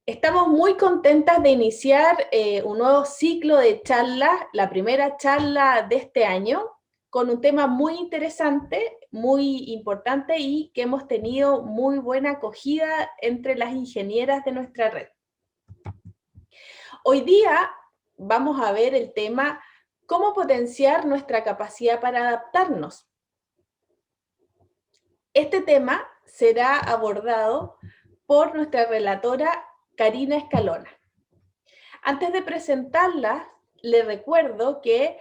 Estamos muy contentas de iniciar un nuevo ciclo de charlas, la primera charla de este año, con un tema muy interesante, muy importante y que hemos tenido muy buena acogida entre las ingenieras de nuestra red. Hoy día vamos a ver el tema cómo potenciar nuestra capacidad para adaptarnos. Este tema será abordado por nuestra relatora Karina Escalona. Antes de presentarlas, les recuerdo que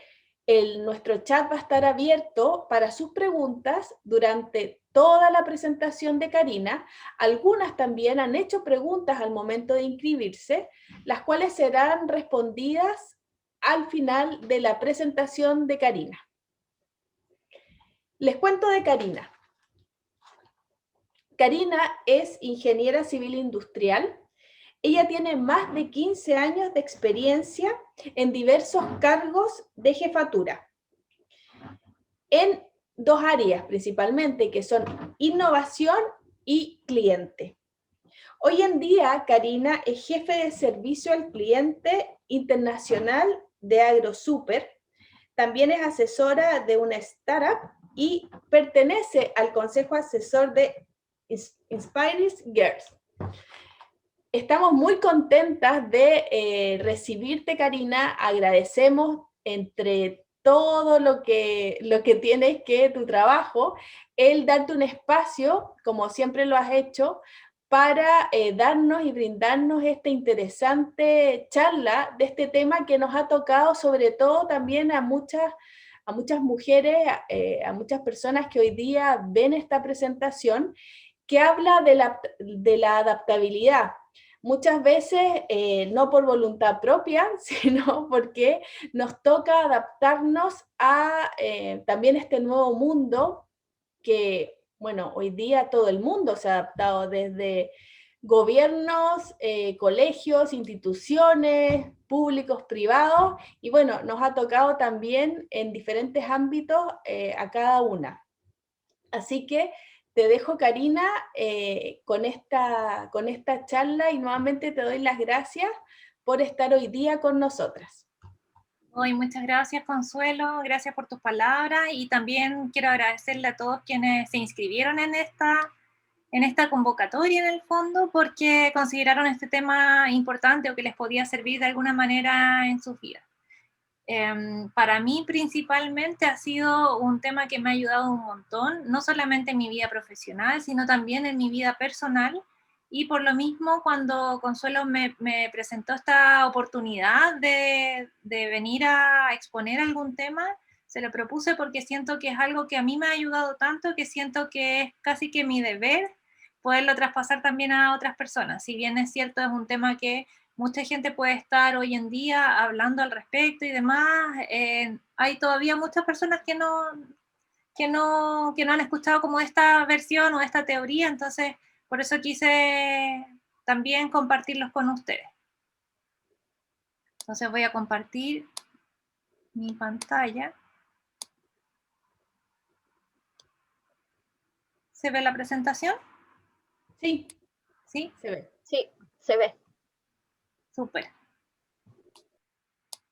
nuestro chat va a estar abierto para sus preguntas durante toda la presentación de Karina. Algunas también han hecho preguntas al momento de inscribirse, las cuales serán respondidas al final de la presentación de Karina. Les cuento de Karina. Karina es ingeniera civil industrial. Ella tiene más de 15 años de experiencia en diversos cargos de jefatura, en dos áreas principalmente, que son innovación y cliente. Hoy en día, Karina es jefe de servicio al cliente internacional de AgroSuper, también es asesora de una startup y pertenece al consejo asesor de Inspire Girls. Estamos muy contentas de recibirte, Karina. Agradecemos entre todo lo que tienes que tu trabajo, el darte un espacio, como siempre lo has hecho, para darnos y brindarnos esta interesante charla de este tema que nos ha tocado sobre todo también a muchas mujeres, a muchas personas que hoy día ven esta presentación, que habla de la adaptabilidad. Muchas veces no por voluntad propia, sino porque nos toca adaptarnos a también este nuevo mundo que, bueno, hoy día todo el mundo se ha adaptado, desde gobiernos, colegios, instituciones, públicos, privados, y bueno, nos ha tocado también en diferentes ámbitos a cada una. Así que te dejo, Karina, con esta charla y nuevamente te doy las gracias por estar hoy día con nosotras. Hoy muchas gracias, Consuelo, gracias por tus palabras y también quiero agradecerle a todos quienes se inscribieron en esta convocatoria en el fondo porque consideraron este tema importante o que les podía servir de alguna manera en sus vidas. Para mí principalmente ha sido un tema que me ha ayudado un montón, no solamente en mi vida profesional, sino también en mi vida personal, y por lo mismo cuando Consuelo me presentó esta oportunidad de venir a exponer algún tema, se lo propuse porque siento que es algo que a mí me ha ayudado tanto, que siento que es casi que mi deber poderlo traspasar también a otras personas. Si bien es cierto, es un tema que mucha gente puede estar hoy en día hablando al respecto y demás, hay todavía muchas personas que no han escuchado como esta versión o esta teoría, entonces por eso quise también compartirlos con ustedes. Entonces voy a compartir mi pantalla. ¿Se ve la presentación? Sí. ¿Sí? Se ve. Sí, se ve. Súper.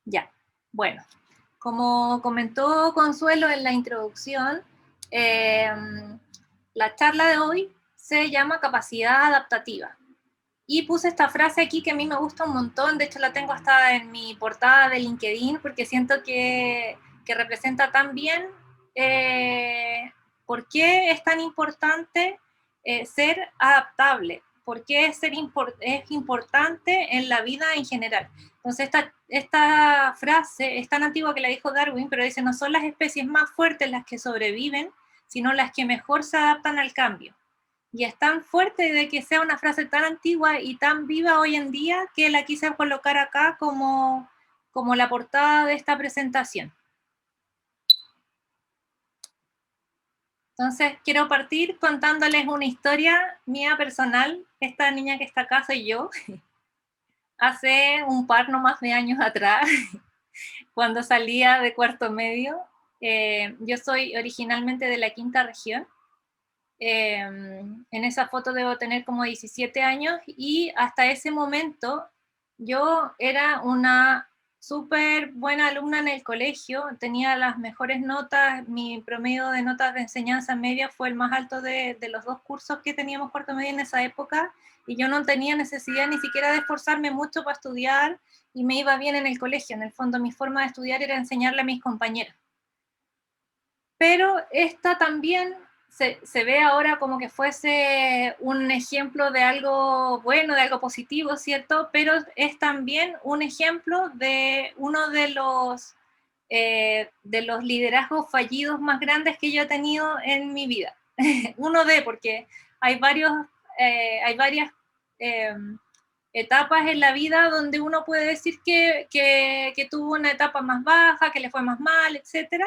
Ya, bueno. Como comentó Consuelo en la introducción, la charla de hoy se llama capacidad adaptativa. Y puse esta frase aquí que a mí me gusta un montón, de hecho la tengo hasta en mi portada de LinkedIn, porque siento que representa tan bien por qué es tan importante ser adaptable, por qué es importante en la vida en general. Entonces esta frase es tan antigua que la dijo Darwin, pero dice, no son las especies más fuertes las que sobreviven, sino las que mejor se adaptan al cambio. Y es tan fuerte de que sea una frase tan antigua y tan viva hoy en día que la quise colocar acá como la portada de esta presentación. Entonces quiero partir contándoles una historia mía personal. Esta niña que está acá soy yo. Hace un par no más de años atrás, cuando salía de cuarto medio, yo soy originalmente de la quinta región, En esa foto debo tener como 17 años y hasta ese momento yo era una súper buena alumna en el colegio, tenía las mejores notas, mi promedio de notas de enseñanza media fue el más alto de los 2 cursos que teníamos cuarto medio en esa época, y yo no tenía necesidad ni siquiera de esforzarme mucho para estudiar, y me iba bien en el colegio. En el fondo mi forma de estudiar era enseñarle a mis compañeros. Pero esta también se ve ahora como que fuese un ejemplo de algo bueno, de algo positivo, ¿cierto? Pero es también un ejemplo de uno de los liderazgos fallidos más grandes que yo he tenido en mi vida. Porque hay varias etapas en la vida donde uno puede decir que tuvo una etapa más baja, que le fue más mal, etcétera.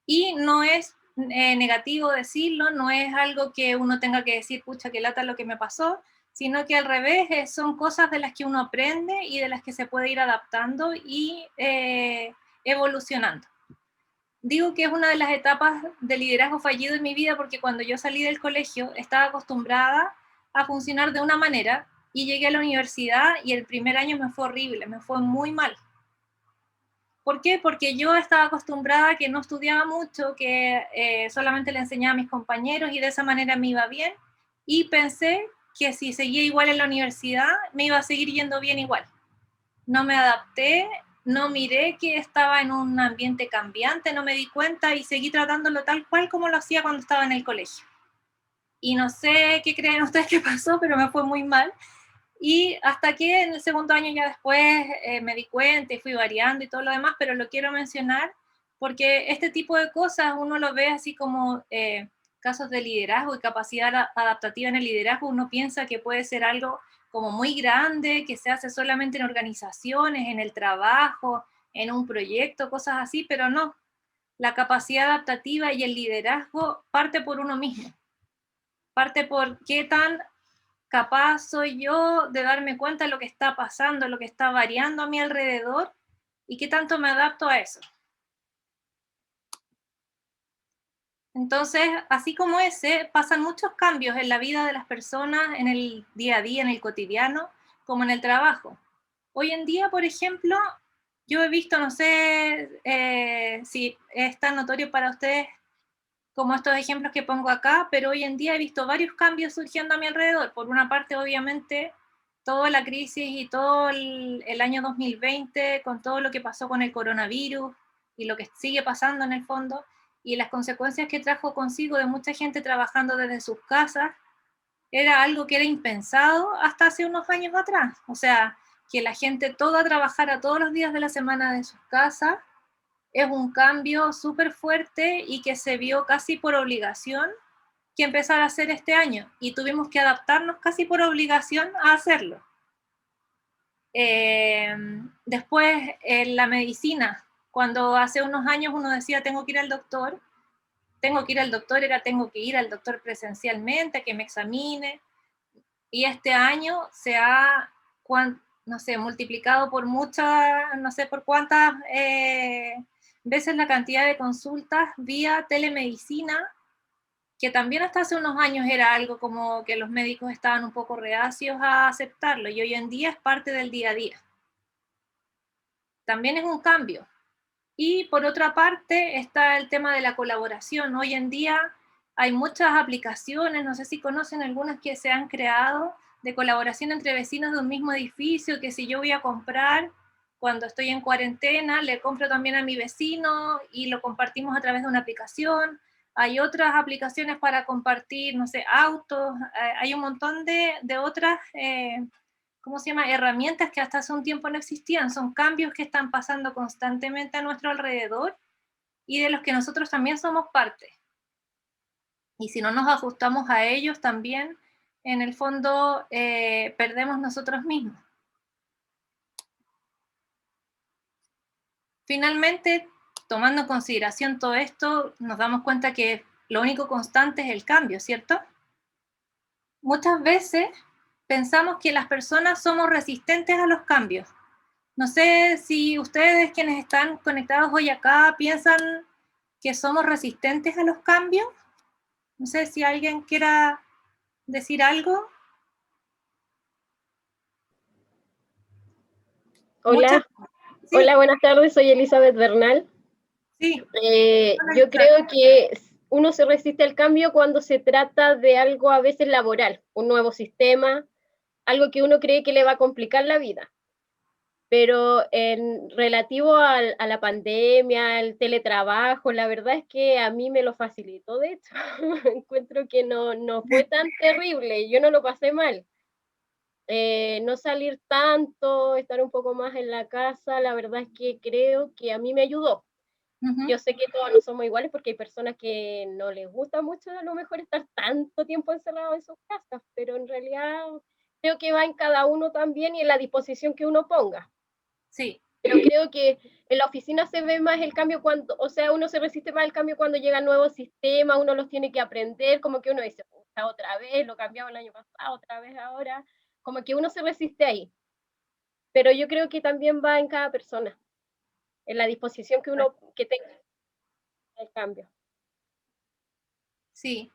Y no es negativo decirlo, no es algo que uno tenga que decir, pucha, qué lata lo que me pasó, sino que al revés, son cosas de las que uno aprende y de las que se puede ir adaptando y evolucionando. Digo que es una de las etapas de liderazgo fallido en mi vida porque cuando yo salí del colegio estaba acostumbrada a funcionar de una manera y llegué a la universidad y el primer año me fue horrible, me fue muy mal. ¿Por qué? Porque yo estaba acostumbrada a que no estudiaba mucho, que solamente le enseñaba a mis compañeros y de esa manera me iba bien. Y pensé que si seguía igual en la universidad, me iba a seguir yendo bien igual. No me adapté, no miré que estaba en un ambiente cambiante, no me di cuenta y seguí tratándolo tal cual como lo hacía cuando estaba en el colegio. Y no sé qué creen ustedes que pasó, pero me fue muy mal. Y hasta que en el segundo año ya después me di cuenta y fui variando y todo lo demás, pero lo quiero mencionar porque este tipo de cosas uno lo ve así como casos de liderazgo y capacidad adaptativa en el liderazgo, uno piensa que puede ser algo como muy grande, que se hace solamente en organizaciones, en el trabajo, en un proyecto, cosas así, pero no. La capacidad adaptativa y el liderazgo parte por uno mismo, parte por qué tan capaz soy yo de darme cuenta de lo que está pasando, lo que está variando a mi alrededor y qué tanto me adapto a eso. Entonces, así como ese, pasan muchos cambios en la vida de las personas, en el día a día, en el cotidiano, como en el trabajo. Hoy en día, por ejemplo, yo he visto, no sé si es tan notorio para ustedes como estos ejemplos que pongo acá, pero hoy en día he visto varios cambios surgiendo a mi alrededor. Por una parte, obviamente, toda la crisis y todo el año 2020, con todo lo que pasó con el coronavirus y lo que sigue pasando en el fondo, y las consecuencias que trajo consigo de mucha gente trabajando desde sus casas, era algo que era impensado hasta hace unos años atrás. O sea, que la gente toda trabajara todos los días de la semana de sus casas, es un cambio súper fuerte y que se vio casi por obligación que empezar a hacer este año, y tuvimos que adaptarnos casi por obligación a hacerlo. Después, en la medicina, cuando hace unos años uno decía tengo que ir al doctor, era tengo que ir al doctor presencialmente, que me examine, y este año se ha, no sé, multiplicado por muchas, no sé por cuántas veces la cantidad de consultas vía telemedicina, que también hasta hace unos años era algo como que los médicos estaban un poco reacios a aceptarlo, y hoy en día es parte del día a día. También es un cambio. Y por otra parte está el tema de la colaboración. Hoy en día hay muchas aplicaciones, no sé si conocen algunas que se han creado, de colaboración entre vecinos de un mismo edificio, que si yo voy a comprar cuando estoy en cuarentena, le compro también a mi vecino y lo compartimos a través de una aplicación. Hay otras aplicaciones para compartir, no sé, autos, hay un montón de otras ¿cómo se llama? Herramientas que hasta hace un tiempo no existían. Son cambios que están pasando constantemente a nuestro alrededor y de los que nosotros también somos parte. Y si no nos ajustamos a ellos también, en el fondo perdemos nosotros mismos. Finalmente, tomando en consideración todo esto, nos damos cuenta que lo único constante es el cambio, ¿cierto? Muchas veces pensamos que las personas somos resistentes a los cambios. No sé si ustedes quienes están conectados hoy acá piensan que somos resistentes a los cambios. No sé si alguien quiera decir algo. Muchas, Hola, sí, hola, buenas tardes, soy Elizabeth Bernal. sí. Hola, Yo Elizabeth. creo que uno se resiste al cambio cuando se trata de algo a veces laboral, un nuevo sistema, algo que uno cree que le va a complicar la vida. Pero en relativo a la pandemia, al teletrabajo, la verdad es que a mí me lo facilitó, de hecho. Encuentro que no fue tan terrible, yo no lo pasé mal. No salir tanto, estar un poco más en la casa, la verdad es que creo que a mí me ayudó. Ujú. Yo sé que todos no somos iguales porque hay personas que no les gusta mucho a lo mejor estar tanto tiempo encerrado en sus casas, pero en realidad creo que va en cada uno también y en la disposición que uno ponga. Sí, Pero creo que en la oficina se ve más el cambio cuando, o sea, uno se resiste más al cambio cuando llegan nuevos sistemas, uno los tiene que aprender, como que uno dice, puta, otra vez, lo cambiamos el año pasado, otra vez ahora, como que uno se resiste ahí. Pero yo creo que también va en cada persona, en la disposición que uno que tenga el cambio. sí.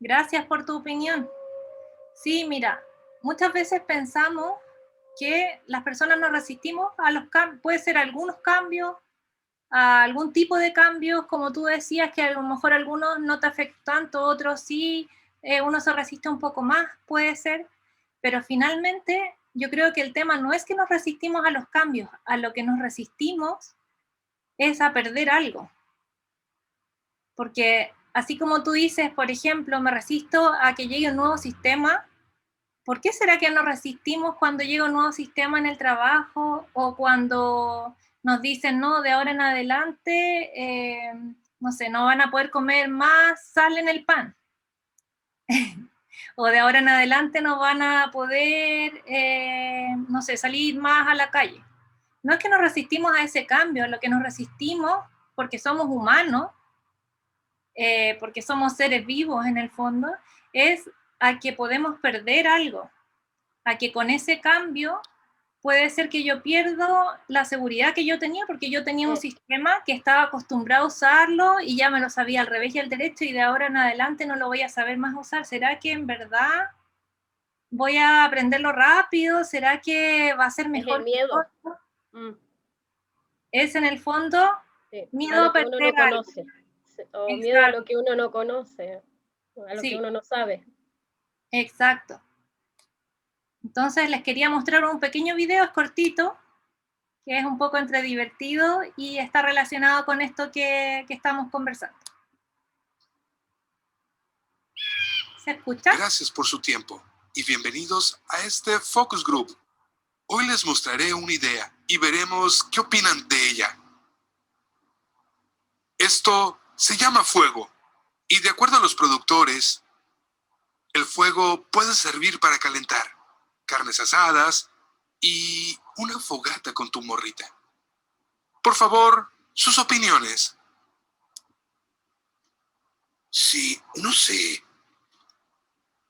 Gracias por tu opinión. Sí, mira, muchas veces pensamos que las personas nos resistimos a los cambios, puede ser algunos cambios, a algún tipo de cambios, como tú decías, que a lo mejor algunos no te afectan tanto, otros sí, uno se resiste un poco más, puede ser, pero finalmente yo creo que el tema no es que nos resistimos a los cambios, a lo que nos resistimos es a perder algo, porque así como tú dices, por ejemplo, me resisto a que llegue un nuevo sistema. ¿Por qué será que nos resistimos cuando llega un nuevo sistema en el trabajo o cuando nos dicen, no, de ahora en adelante, no sé, no van a poder comer más sal en el pan? O de ahora en adelante no van a poder, no sé, salir más a la calle. No es que nos resistimos a ese cambio, lo que nos resistimos, porque somos humanos, porque somos seres vivos en el fondo, es a que podemos perder algo, a que con ese cambio puede ser que yo pierdo la seguridad que yo tenía, porque yo tenía un sistema que estaba acostumbrado a usarlo y ya me lo sabía al revés y al derecho y de ahora en adelante no lo voy a saber más usar. ¿Será que en verdad voy a aprenderlo rápido? ¿Será que va a ser Es el mejor que miedo, otro? mm, Es en el fondo sí, a miedo lo a que uno no perder algo. conoce, o miedo a lo Exacto, que uno no conoce, a lo que sí, uno no sabe. exacto. Entonces les quería mostrar un pequeño video, es cortito, que es un poco entre divertido y está relacionado con esto que estamos conversando. ¿Se escucha? Gracias por su tiempo y bienvenidos a este Focus Group. Hoy les mostraré una idea y veremos qué opinan de ella. Esto se llama fuego y de acuerdo a los productores, el fuego puede servir para calentar carnes asadas y una fogata con tu morrita. Por favor, sus opiniones. Sí, no sé.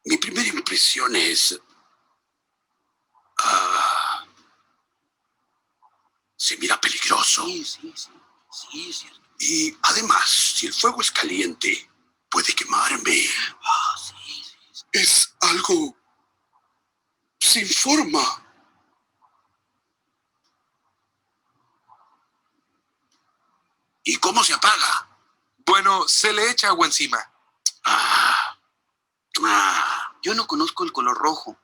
Mi primera impresión es... ah, se mira peligroso. Sí, es cierto. Y además, si el fuego es caliente, puede quemarme. Es algo sin forma. ¿Y cómo se apaga? Bueno, se le echa agua encima. Yo no conozco el color rojo,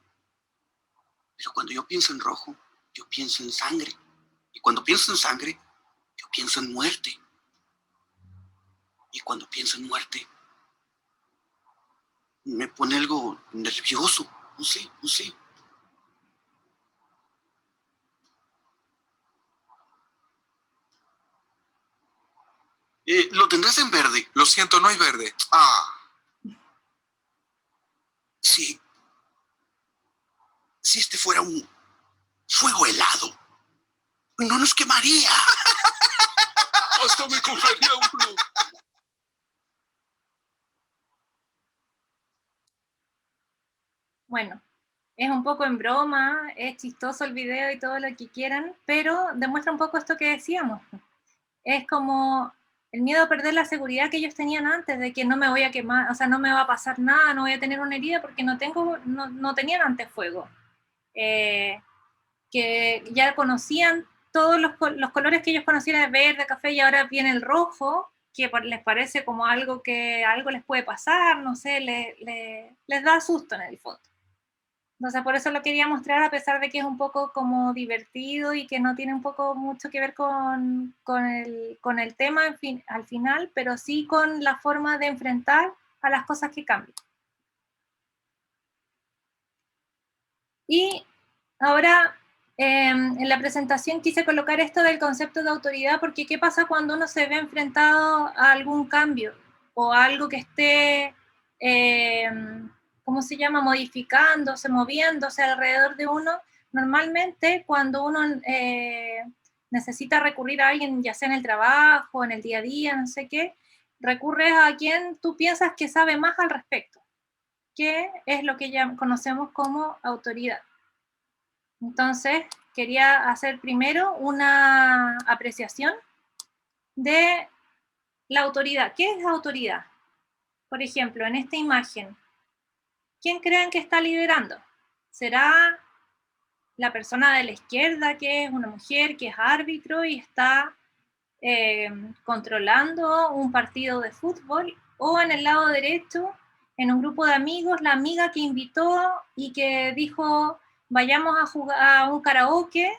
pero cuando yo pienso en rojo, yo pienso en sangre. Y cuando pienso en sangre, yo pienso en muerte. Y cuando pienso en muerte, me pone algo nervioso. No sé, no sé. ¿Lo tendrás en verde? Lo siento, no hay verde. Sí. Si este fuera un fuego helado, no nos quemaría. Hasta me compraría uno. Bueno, es un poco en broma, es chistoso el video y todo lo que quieran, pero demuestra un poco esto que decíamos. Es como el miedo a perder la seguridad que ellos tenían antes, de que no me voy a quemar, o sea, no me va a pasar nada, no voy a tener una herida porque no tenían antes fuego. Que ya conocían todos los colores que ellos conocían, el verde, café, y ahora viene el rojo, que les parece como algo que algo les puede pasar, no sé, les da susto en el fondo. Entonces por eso lo quería mostrar, a pesar de que es un poco como divertido y que no tiene un poco mucho que ver con el tema al final, pero sí con la forma de enfrentar a las cosas que cambian. Y ahora en la presentación quise colocar esto del concepto de autoridad, porque ¿qué pasa cuando uno se ve enfrentado a algún cambio o a algo que esté, ¿cómo se llama?, modificándose, moviéndose alrededor de uno? Normalmente cuando uno necesita recurrir a alguien, ya sea en el trabajo, en el día a día, no sé qué, recurres a quien tú piensas que sabe más al respecto, que es lo que ya conocemos como autoridad. Entonces, quería hacer primero una apreciación de la autoridad. ¿Qué es la autoridad? Por ejemplo, en esta imagen, ¿quién creen que está liderando? ¿Será la persona de la izquierda, que es una mujer, que es árbitro y está controlando un partido de fútbol? ¿O en el lado derecho, en un grupo de amigos, la amiga que invitó y que dijo, vayamos a jugar a un karaoke,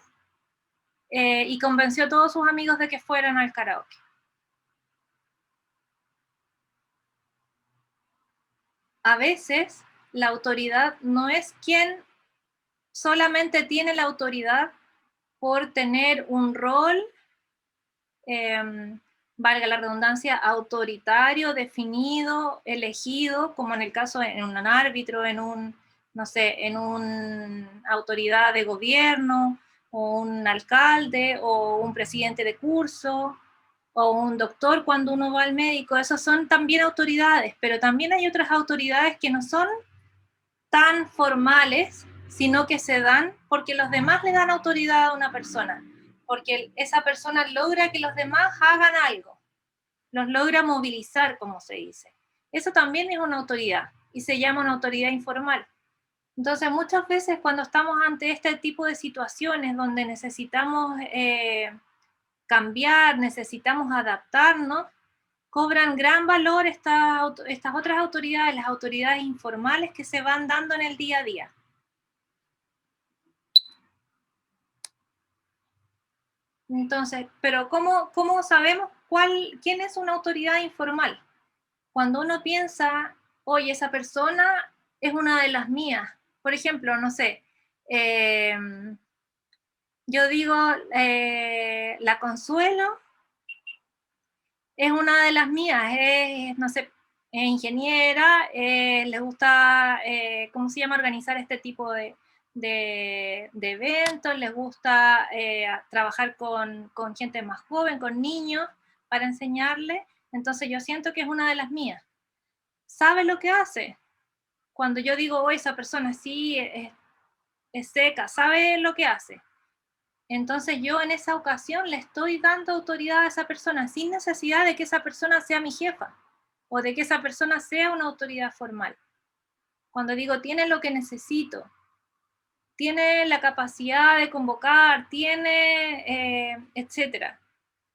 y convenció a todos sus amigos de que fueran al karaoke? A veces la autoridad no es quien solamente tiene la autoridad por tener un rol, valga la redundancia, autoritario, definido, elegido, como en el caso de un árbitro, en un, no sé, en una autoridad de gobierno, o un alcalde, o un presidente de curso, o un doctor cuando uno va al médico. Esos son también autoridades, pero también hay otras autoridades que no son tan formales, sino que se dan porque los demás le dan autoridad a una persona, porque esa persona logra que los demás hagan algo, los logra movilizar, como se dice. Eso también es una autoridad y se llama una autoridad informal. Entonces, muchas veces cuando estamos ante este tipo de situaciones donde necesitamos cambiar, necesitamos adaptarnos, cobran gran valor estas otras autoridades, las autoridades informales que se van dando en el día a día. Entonces, pero ¿cómo sabemos quién es una autoridad informal? Cuando uno piensa, oye, esa persona es una de las mías. Por ejemplo, no sé, yo digo, la Consuelo es una de las mías, no sé, es ingeniera, le gusta, ¿cómo se llama?, organizar este tipo de eventos, les gusta trabajar con gente más joven, con niños, para enseñarles. Entonces yo siento que es una de las mías. ¿Sabe lo que hace? Cuando yo digo, oh, esa persona sí es seca, ¿sabe lo que hace? Entonces yo en esa ocasión le estoy dando autoridad a esa persona sin necesidad de que esa persona sea mi jefa o de que esa persona sea una autoridad formal. Cuando digo tiene lo que necesito, tiene la capacidad de convocar, tiene, etcétera.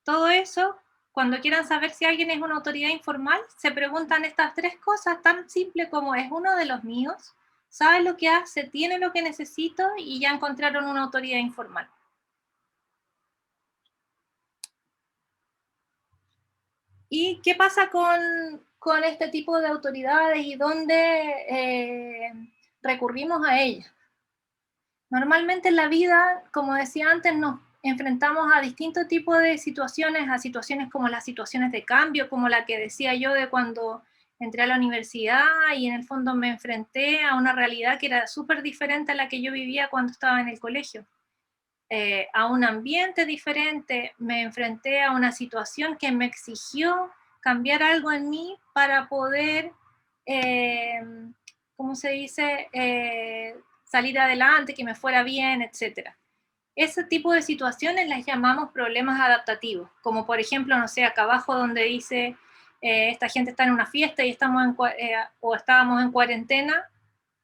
Todo eso, cuando quieran saber si alguien es una autoridad informal, se preguntan estas tres cosas tan simples como ¿es uno de los míos? ¿Sabe lo que hace? ¿Tiene lo que necesito? Y ya encontraron una autoridad informal. ¿Y qué pasa con este tipo de autoridades y dónde recurrimos a ellas? Normalmente en la vida, como decía antes, nos enfrentamos a distintos tipos de situaciones, a situaciones como las situaciones de cambio, como la que decía yo de cuando entré a la universidad y en el fondo me enfrenté a una realidad que era súper diferente a la que yo vivía cuando estaba en el colegio. A un ambiente diferente, me enfrenté a una situación que me exigió cambiar algo en mí para poder, ¿cómo se dice?, salir adelante, que me fuera bien, etc. ese tipo de situaciones las llamamos problemas adaptativos, como por ejemplo, no sé, acá abajo donde dice esta gente está en una fiesta y estábamos en cuarentena,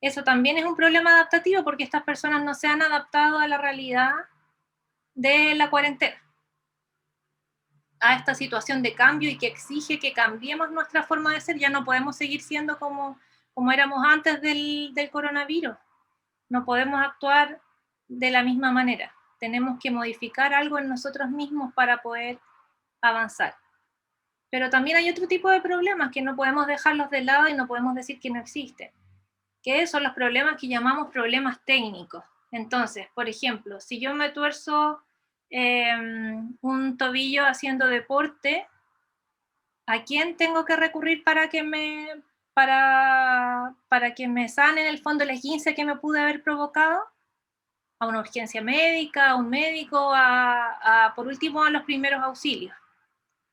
eso también es un problema adaptativo porque estas personas no se han adaptado a la realidad de la cuarentena, a esta situación de cambio y que exige que cambiemos nuestra forma de ser. Ya no podemos seguir siendo como éramos antes del coronavirus, no podemos actuar de la misma manera, tenemos que modificar algo en nosotros mismos para poder avanzar. Pero también hay otro tipo de problemas que no podemos dejarlos de lado y no podemos decir que no existen, que son los problemas que llamamos problemas técnicos. Entonces, por ejemplo, si yo me tuerzo un tobillo haciendo deporte, ¿a quién tengo que recurrir para que me sane en el fondo el esguince que me pude haber provocado? A una urgencia médica, a un médico, por último a los primeros auxilios,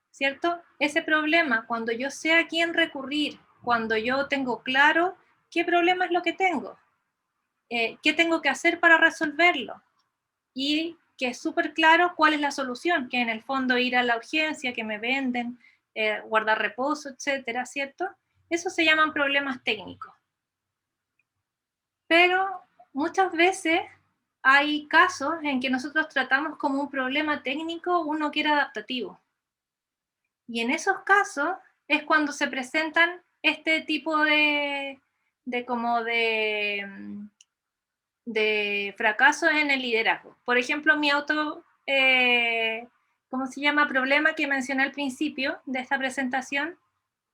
¿cierto? Ese problema, cuando yo sé a quién recurrir, cuando yo tengo claro qué problema es lo que tengo, qué tengo que hacer para resolverlo, y que es súper claro cuál es la solución, que en el fondo ir a la urgencia, que me venden, guardar reposo, etcétera, ¿cierto? Eso se llaman problemas técnicos. Pero muchas veces hay casos en que nosotros tratamos como un problema técnico uno que era adaptativo. Y en esos casos es cuando se presentan este tipo de fracasos en el liderazgo. Por ejemplo, problema que mencioné al principio de esta presentación,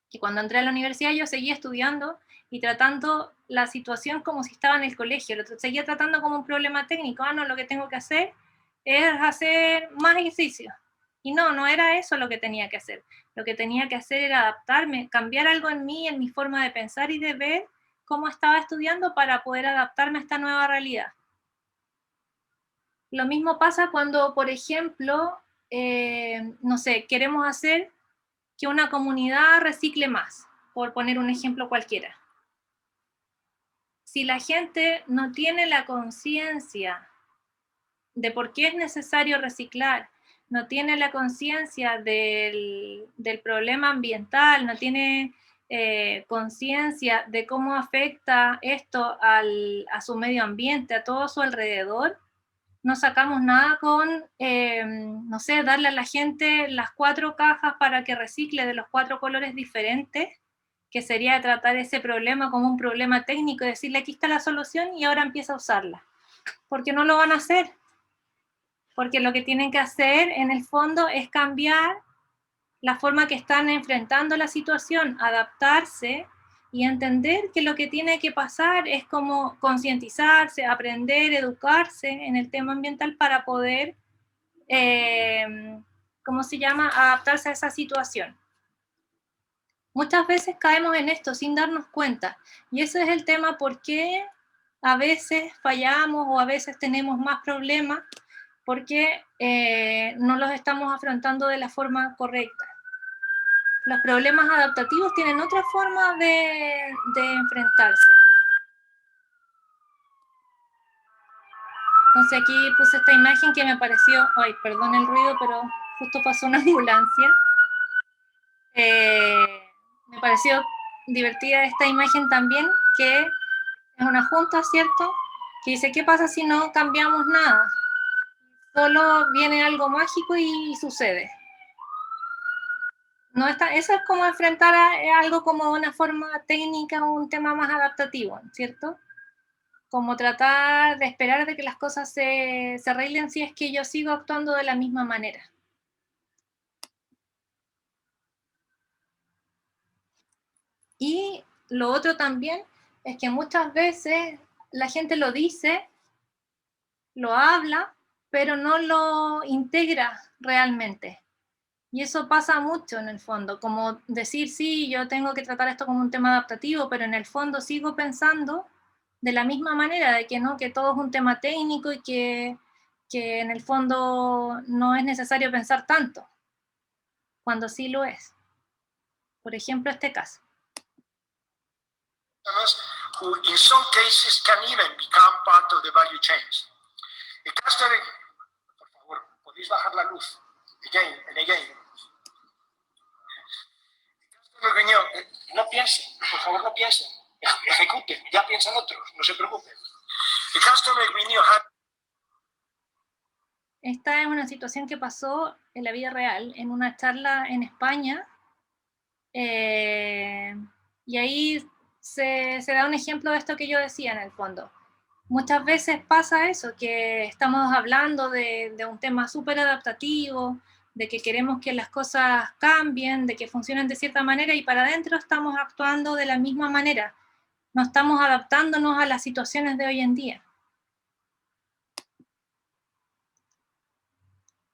que cuando entré a la universidad yo seguía estudiando y tratando la situación como si estaba en el colegio, lo seguía tratando como un problema técnico. No, lo que tengo que hacer es hacer más ejercicio. Y no era eso lo que tenía que hacer. Lo que tenía que hacer era adaptarme, cambiar algo en mí, en mi forma de pensar y de ver cómo estaba estudiando para poder adaptarme a esta nueva realidad. Lo mismo pasa cuando, por ejemplo, no sé, queremos hacer que una comunidad recicle más, por poner un ejemplo cualquiera. Si la gente no tiene la conciencia de por qué es necesario reciclar, no tiene la conciencia del problema ambiental, no tiene conciencia de cómo afecta esto a su medio ambiente, a todo su alrededor, no sacamos nada con, no sé, darle a la gente las 4 cajas para que recicle de los 4 colores diferentes, que sería tratar ese problema como un problema técnico y decirle aquí está la solución y ahora empieza a usarla. Porque no lo van a hacer. Porque lo que tienen que hacer en el fondo es cambiar la forma que están enfrentando la situación, adaptarse y entender que lo que tiene que pasar es como concientizarse, aprender, educarse en el tema ambiental para poder, adaptarse a esa situación. Muchas veces caemos en esto sin darnos cuenta, y ese es el tema por qué a veces fallamos o a veces tenemos más problemas, porque no los estamos afrontando de la forma correcta. Los problemas adaptativos tienen otra forma de enfrentarse. Entonces aquí puse esta imagen que me pareció, ay, perdón el ruido, pero justo pasó una ambulancia. Me pareció divertida esta imagen también, que es una junta, ¿cierto? Que dice, ¿qué pasa si no cambiamos nada? Solo viene algo mágico y sucede. No está, eso es como enfrentar algo como una forma técnica, un tema más adaptativo, ¿cierto? Como tratar de esperar de que las cosas se arreglen si es que yo sigo actuando de la misma manera. Y lo otro también es que muchas veces la gente lo dice, lo habla, pero no lo integra realmente. Y eso pasa mucho en el fondo, como decir, sí, yo tengo que tratar esto como un tema adaptativo, pero en el fondo sigo pensando de la misma manera, de que no, que todo es un tema técnico y que en el fondo no es necesario pensar tanto, cuando sí lo es. Por ejemplo, este caso. Who in some cases can even become part of the value chains. A cluster Podéis bajar la luz. Again and again. No piensen, por favor, no piensen. Ejecuten, ya piensan otros, no se preocupen. The customer renew had... Esta es una situación que pasó en la vida real, en una charla en España, y ahí se da un ejemplo de esto que yo decía en el fondo. Muchas veces pasa eso, que estamos hablando de un tema súper adaptativo, de que queremos que las cosas cambien, de que funcionen de cierta manera, y para adentro estamos actuando de la misma manera. No estamos adaptándonos a las situaciones de hoy en día.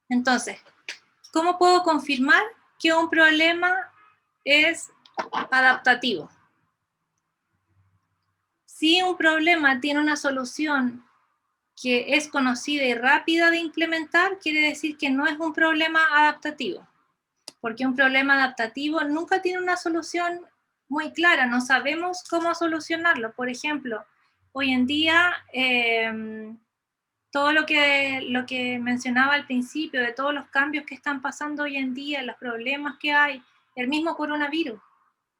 Entonces, ¿cómo puedo confirmar que un problema es adaptativo? Si un problema tiene una solución que es conocida y rápida de implementar, quiere decir que no es un problema adaptativo. Porque un problema adaptativo nunca tiene una solución muy clara, no sabemos cómo solucionarlo. Por ejemplo, hoy en día, todo lo que mencionaba al principio, de todos los cambios que están pasando hoy en día, los problemas que hay, el mismo coronavirus.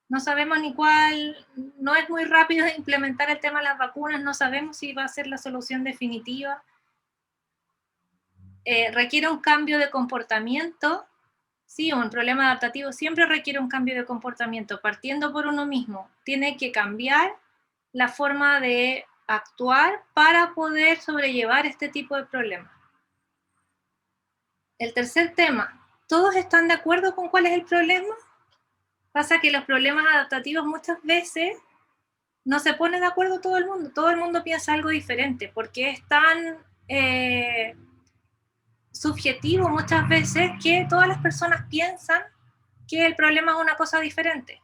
No sabemos ni cuál, no es muy rápido de implementar el tema de las vacunas, no sabemos si va a ser la solución definitiva. Requiere un cambio de comportamiento. Sí, un problema adaptativo siempre requiere un cambio de comportamiento, partiendo por uno mismo. Tiene que cambiar la forma de actuar para poder sobrellevar este tipo de problemas. El tercer tema, ¿todos están de acuerdo con cuál es el problema? Pasa que los problemas adaptativos muchas veces no se pone de acuerdo todo el mundo piensa algo diferente, porque es tan subjetivo muchas veces que todas las personas piensan que el problema es una cosa diferente.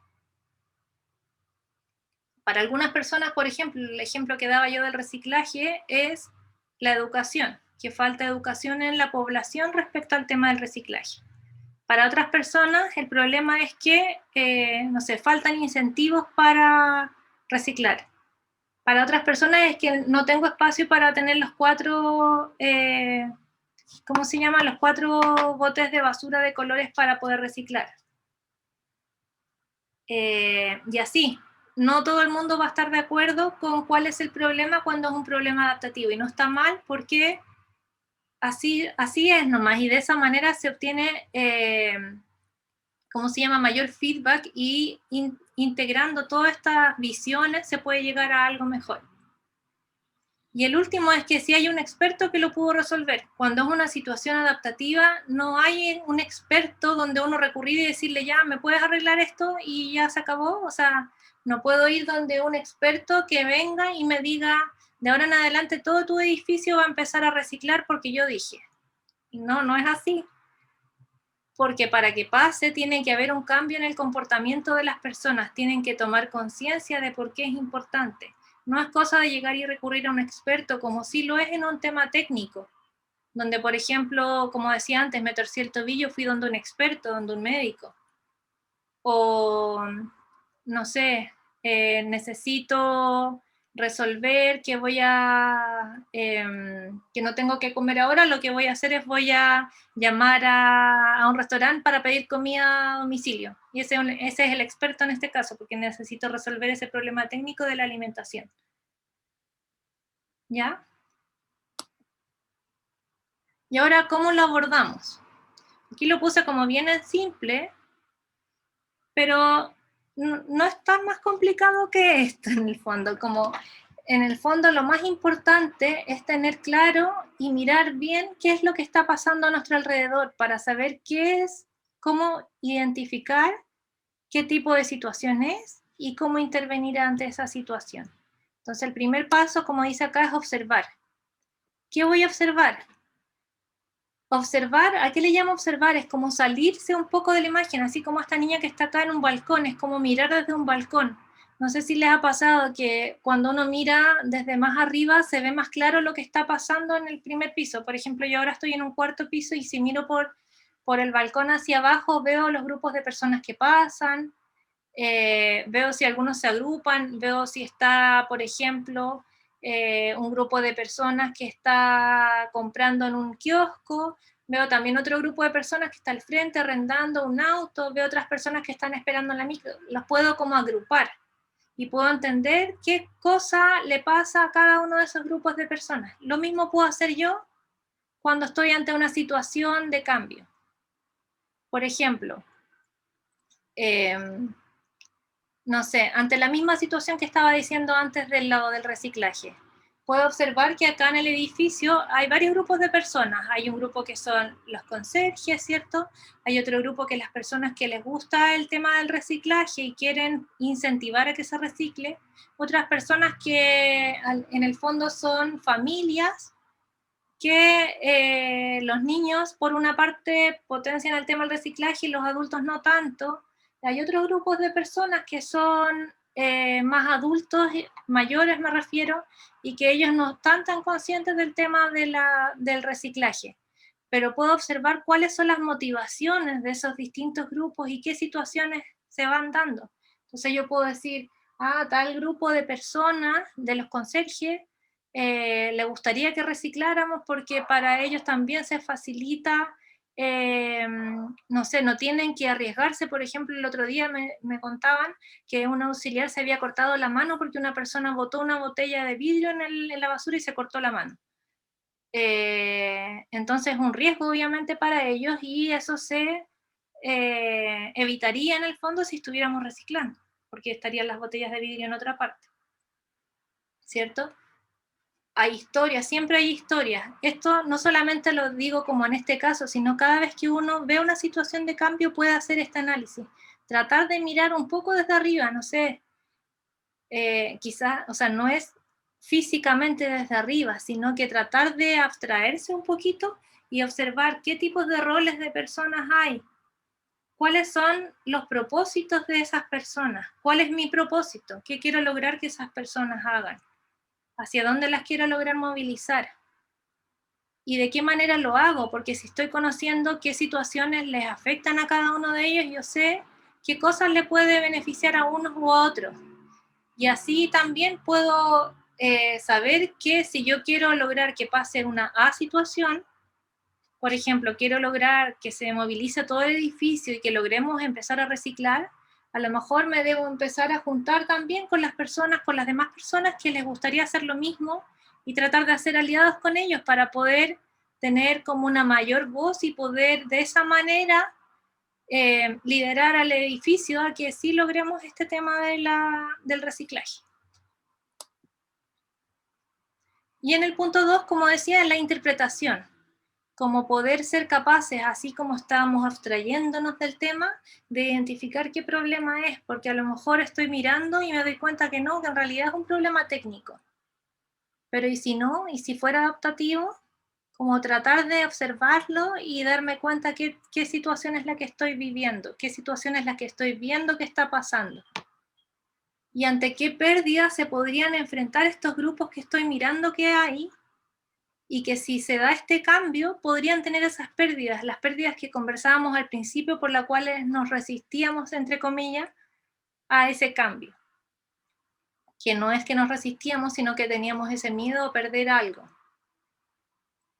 Para algunas personas, por ejemplo, el ejemplo que daba yo del reciclaje es la educación, que falta educación en la población respecto al tema del reciclaje. Para otras personas, el problema es que, no sé, faltan incentivos para reciclar. Para otras personas es que no tengo espacio para tener los 4, ¿cómo se llama? Los 4 botes de basura de colores para poder reciclar. Y así, no todo el mundo va a estar de acuerdo con cuál es el problema cuando es un problema adaptativo, y no está mal porque así es nomás, y de esa manera se obtiene, ¿cómo se llama?, mayor feedback, y integrando todas estas visiones se puede llegar a algo mejor. Y el último es que si hay un experto que lo pudo resolver. Cuando es una situación adaptativa, no hay un experto donde uno recurrir y decirle, ya, ¿me puedes arreglar esto? Y ya se acabó. O sea, no puedo ir donde un experto que venga y me diga, de ahora en adelante todo tu edificio va a empezar a reciclar porque yo dije. Y no es así. Porque para que pase tiene que haber un cambio en el comportamiento de las personas. Tienen que tomar conciencia de por qué es importante. No es cosa de llegar y recurrir a un experto, como sí lo es en un tema técnico, donde, por ejemplo, como decía antes, me torcí el tobillo, fui donde un experto, donde un médico. O, no sé, necesito resolver que que no tengo que comer ahora, lo que voy a hacer es voy a llamar a un restaurante para pedir comida a domicilio. Y ese es el experto en este caso, porque necesito resolver ese problema técnico de la alimentación. ¿Ya? Y ahora, ¿cómo lo abordamos? Aquí lo puse como bien en simple, pero no es tan más complicado que esto en el fondo. Como en el fondo lo más importante es tener claro y mirar bien qué es lo que está pasando a nuestro alrededor para saber cómo identificar qué tipo de situación es y cómo intervenir ante esa situación. Entonces el primer paso, como dice acá, es observar. ¿Qué voy a observar? Observar, ¿a qué le llamo observar? Es como salirse un poco de la imagen, así como esta niña que está acá en un balcón, es como mirar desde un balcón. No sé si les ha pasado que cuando uno mira desde más arriba se ve más claro lo que está pasando en el primer piso. Por ejemplo, yo ahora estoy en un 4º piso y si miro por el balcón hacia abajo veo los grupos de personas que pasan, veo si algunos se agrupan, veo si está, por ejemplo, un grupo de personas que está comprando en un kiosco, veo también otro grupo de personas que está al frente arrendando un auto, veo otras personas que están esperando en la micro, los puedo como agrupar y puedo entender qué cosa le pasa a cada uno de esos grupos de personas. Lo mismo puedo hacer yo cuando estoy ante una situación de cambio. Por ejemplo, no sé, ante la misma situación que estaba diciendo antes del lado del reciclaje, puedo observar que acá en el edificio hay varios grupos de personas. Hay un grupo que son los conserjes, ¿cierto? Hay otro grupo que las personas que les gusta el tema del reciclaje y quieren incentivar a que se recicle. Otras personas que en el fondo son familias que los niños, por una parte, potencian el tema del reciclaje y los adultos no tanto. Hay otros grupos de personas que son más adultos, mayores me refiero, y que ellos no están tan conscientes del tema del reciclaje. Pero puedo observar cuáles son las motivaciones de esos distintos grupos y qué situaciones se van dando. Entonces yo puedo decir, tal grupo de personas, de los conserjes, le gustaría que recicláramos porque para ellos también se facilita, no sé, no tienen que arriesgarse. Por ejemplo, el otro día me contaban que un auxiliar se había cortado la mano porque una persona botó una botella de vidrio en la basura y se cortó la mano. Entonces es un riesgo obviamente para ellos y eso se evitaría en el fondo si estuviéramos reciclando, porque estarían las botellas de vidrio en otra parte, ¿cierto? Hay historias, siempre hay historias. Esto no solamente lo digo como en este caso, sino cada vez que uno ve una situación de cambio puede hacer este análisis. Tratar de mirar un poco desde arriba, no sé, quizás, o sea, no es físicamente desde arriba, sino que tratar de abstraerse un poquito y observar qué tipos de roles de personas hay, cuáles son los propósitos de esas personas, cuál es mi propósito, qué quiero lograr que esas personas hagan, hacia dónde las quiero lograr movilizar y de qué manera lo hago, porque si estoy conociendo qué situaciones les afectan a cada uno de ellos, yo sé qué cosas le puede beneficiar a unos u otros. Y así también puedo saber que si yo quiero lograr que pase una A situación, por ejemplo, quiero lograr que se movilice todo el edificio y que logremos empezar a reciclar, a lo mejor me debo empezar a juntar también con las personas, con las demás personas que les gustaría hacer lo mismo y tratar de hacer aliados con ellos para poder tener como una mayor voz y poder de esa manera liderar al edificio a que sí logremos este tema del reciclaje. Y en el punto 2, como decía, es la interpretación, como poder ser capaces, así como estábamos abstrayéndonos del tema, de identificar qué problema es, porque a lo mejor estoy mirando y me doy cuenta que no, que en realidad es un problema técnico. Pero ¿y si no? ¿Y si fuera adaptativo? Como tratar de observarlo y darme cuenta qué situación es la que estoy viviendo, qué situación es la que estoy viendo que está pasando. Y ante qué pérdidas se podrían enfrentar estos grupos que estoy mirando que hay, y que si se da este cambio, podrían tener esas pérdidas, las pérdidas que conversábamos al principio, por las cuales nos resistíamos, entre comillas, a ese cambio. Que no es que nos resistíamos, sino que teníamos ese miedo a perder algo.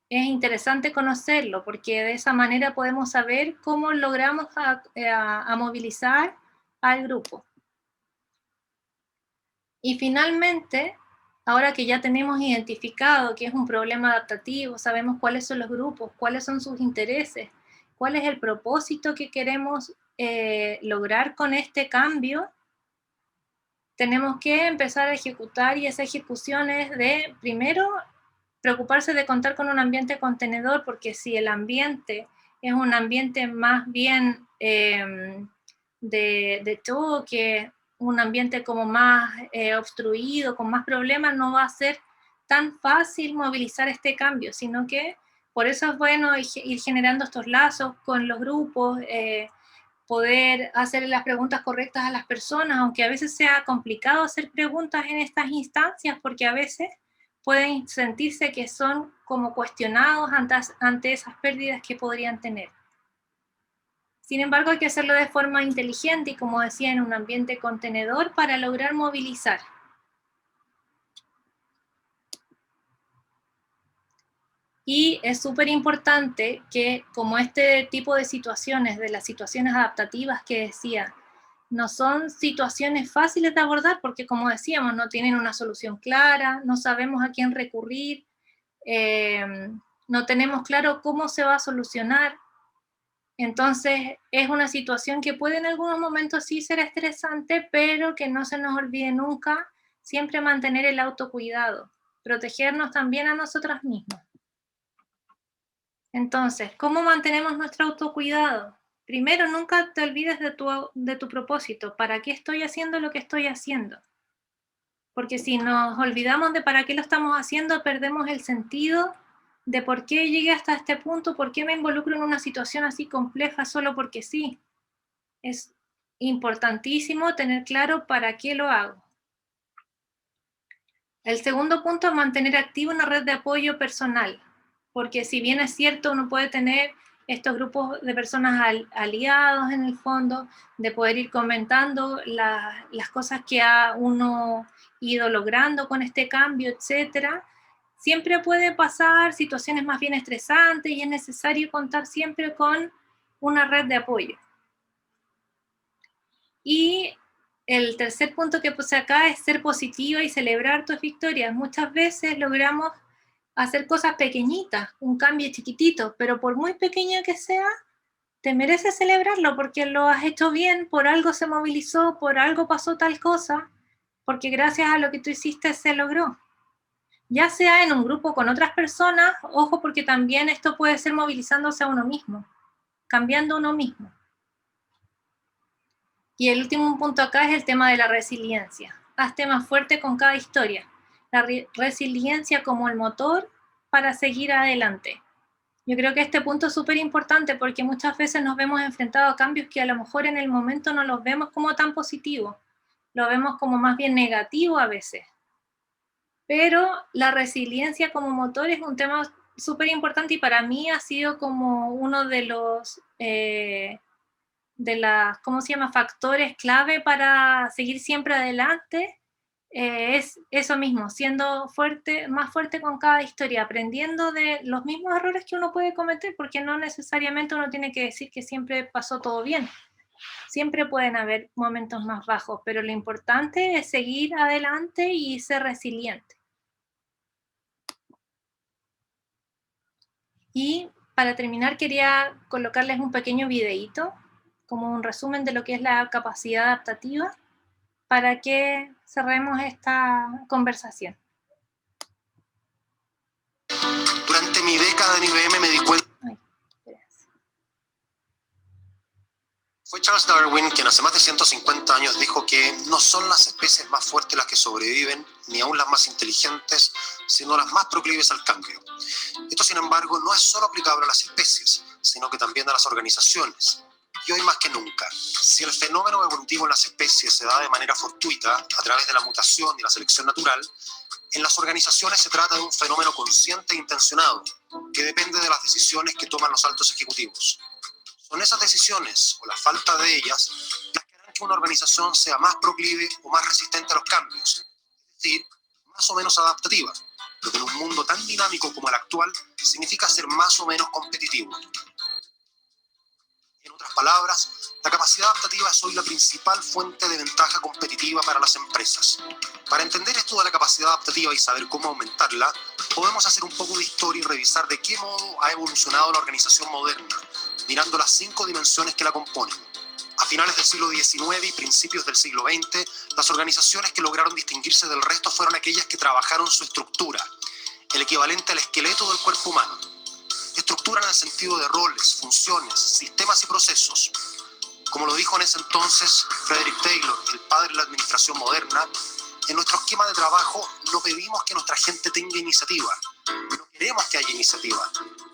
Es interesante conocerlo, porque de esa manera podemos saber cómo logramos a movilizar al grupo. Y finalmente, ahora que ya tenemos identificado que es un problema adaptativo, sabemos cuáles son los grupos, cuáles son sus intereses, cuál es el propósito que queremos lograr con este cambio, tenemos que empezar a ejecutar, y esa ejecución es de, primero, preocuparse de contar con un ambiente contenedor, porque si el ambiente es un ambiente más bien de choque, un ambiente como más obstruido, con más problemas, no va a ser tan fácil movilizar este cambio, sino que por eso es bueno ir generando estos lazos con los grupos, poder hacer las preguntas correctas a las personas, aunque a veces sea complicado hacer preguntas en estas instancias, porque a veces pueden sentirse que son como cuestionados ante esas pérdidas que podrían tener. Sin embargo, hay que hacerlo de forma inteligente y, como decía, en un ambiente contenedor para lograr movilizar. Y es súper importante que, como este tipo de situaciones, de las situaciones adaptativas que decía, no son situaciones fáciles de abordar porque, como decíamos, no tienen una solución clara, no sabemos a quién recurrir, no tenemos claro cómo se va a solucionar. Entonces, es una situación que puede en algunos momentos sí ser estresante, pero que no se nos olvide nunca siempre mantener el autocuidado, protegernos también a nosotras mismas. Entonces, ¿cómo mantenemos nuestro autocuidado? Primero, nunca te olvides de tu propósito. ¿Para qué estoy haciendo lo que estoy haciendo? Porque si nos olvidamos de para qué lo estamos haciendo, perdemos el sentido de por qué llegué hasta este punto, por qué me involucro en una situación así compleja solo porque sí. Es importantísimo tener claro para qué lo hago. El segundo punto es mantener activa una red de apoyo personal, porque si bien es cierto, uno puede tener estos grupos de personas aliados en el fondo, de poder ir comentando las cosas que ha uno ido logrando con este cambio, etcétera, siempre puede pasar situaciones más bien estresantes y es necesario contar siempre con una red de apoyo. Y el tercer punto que puse acá es ser positiva y celebrar tus victorias. Muchas veces logramos hacer cosas pequeñitas, un cambio chiquitito, pero por muy pequeña que sea, te mereces celebrarlo porque lo has hecho bien, por algo se movilizó, por algo pasó tal cosa, porque gracias a lo que tú hiciste se logró. Ya sea en un grupo con otras personas, ojo, porque también esto puede ser movilizándose a uno mismo, cambiando uno mismo. Y el último punto acá es el tema de la resiliencia. Hazte más fuerte con cada historia. La resiliencia como el motor para seguir adelante. Yo creo que este punto es súper importante porque muchas veces nos vemos enfrentados a cambios que a lo mejor en el momento no los vemos como tan positivos. Lo vemos como más bien negativo a veces. Pero la resiliencia como motor es un tema súper importante y para mí ha sido como uno de los... ¿cómo se llama?, factores clave para seguir siempre adelante, es eso mismo, siendo fuerte, más fuerte con cada historia, aprendiendo de los mismos errores que uno puede cometer, porque no necesariamente uno tiene que decir que siempre pasó todo bien. Siempre pueden haber momentos más bajos, pero lo importante es seguir adelante y ser resiliente. Y para terminar quería colocarles un pequeño videíto como un resumen de lo que es la capacidad adaptativa para que cerremos esta conversación. Durante mi década en IBM me di cuenta... Fue Charles Darwin quien hace más de 150 años dijo que no son las especies más fuertes las que sobreviven, ni aún las más inteligentes, sino las más proclives al cambio. Esto, sin embargo, no es solo aplicable a las especies, sino que también a las organizaciones. Y hoy más que nunca, si el fenómeno evolutivo en las especies se da de manera fortuita, a través de la mutación y la selección natural, en las organizaciones se trata de un fenómeno consciente e intencionado, que depende de las decisiones que toman los altos ejecutivos. Son esas decisiones, o la falta de ellas, las que harán que una organización sea más proclive o más resistente a los cambios, es decir, más o menos adaptativa, lo que en un mundo tan dinámico como el actual significa ser más o menos competitivo. En otras palabras, la capacidad adaptativa es hoy la principal fuente de ventaja competitiva para las empresas. Para entender esto de la capacidad adaptativa y saber cómo aumentarla, podemos hacer un poco de historia y revisar de qué modo ha evolucionado la organización moderna, mirando las 5 dimensiones que la componen. A finales del siglo XIX y principios del siglo XX, las organizaciones que lograron distinguirse del resto fueron aquellas que trabajaron su estructura, el equivalente al esqueleto del cuerpo humano. Estructura en el sentido de roles, funciones, sistemas y procesos. Como lo dijo en ese entonces Frederick Taylor, el padre de la administración moderna, en nuestro esquema de trabajo no pedimos que nuestra gente tenga iniciativa, no queremos que haya iniciativa.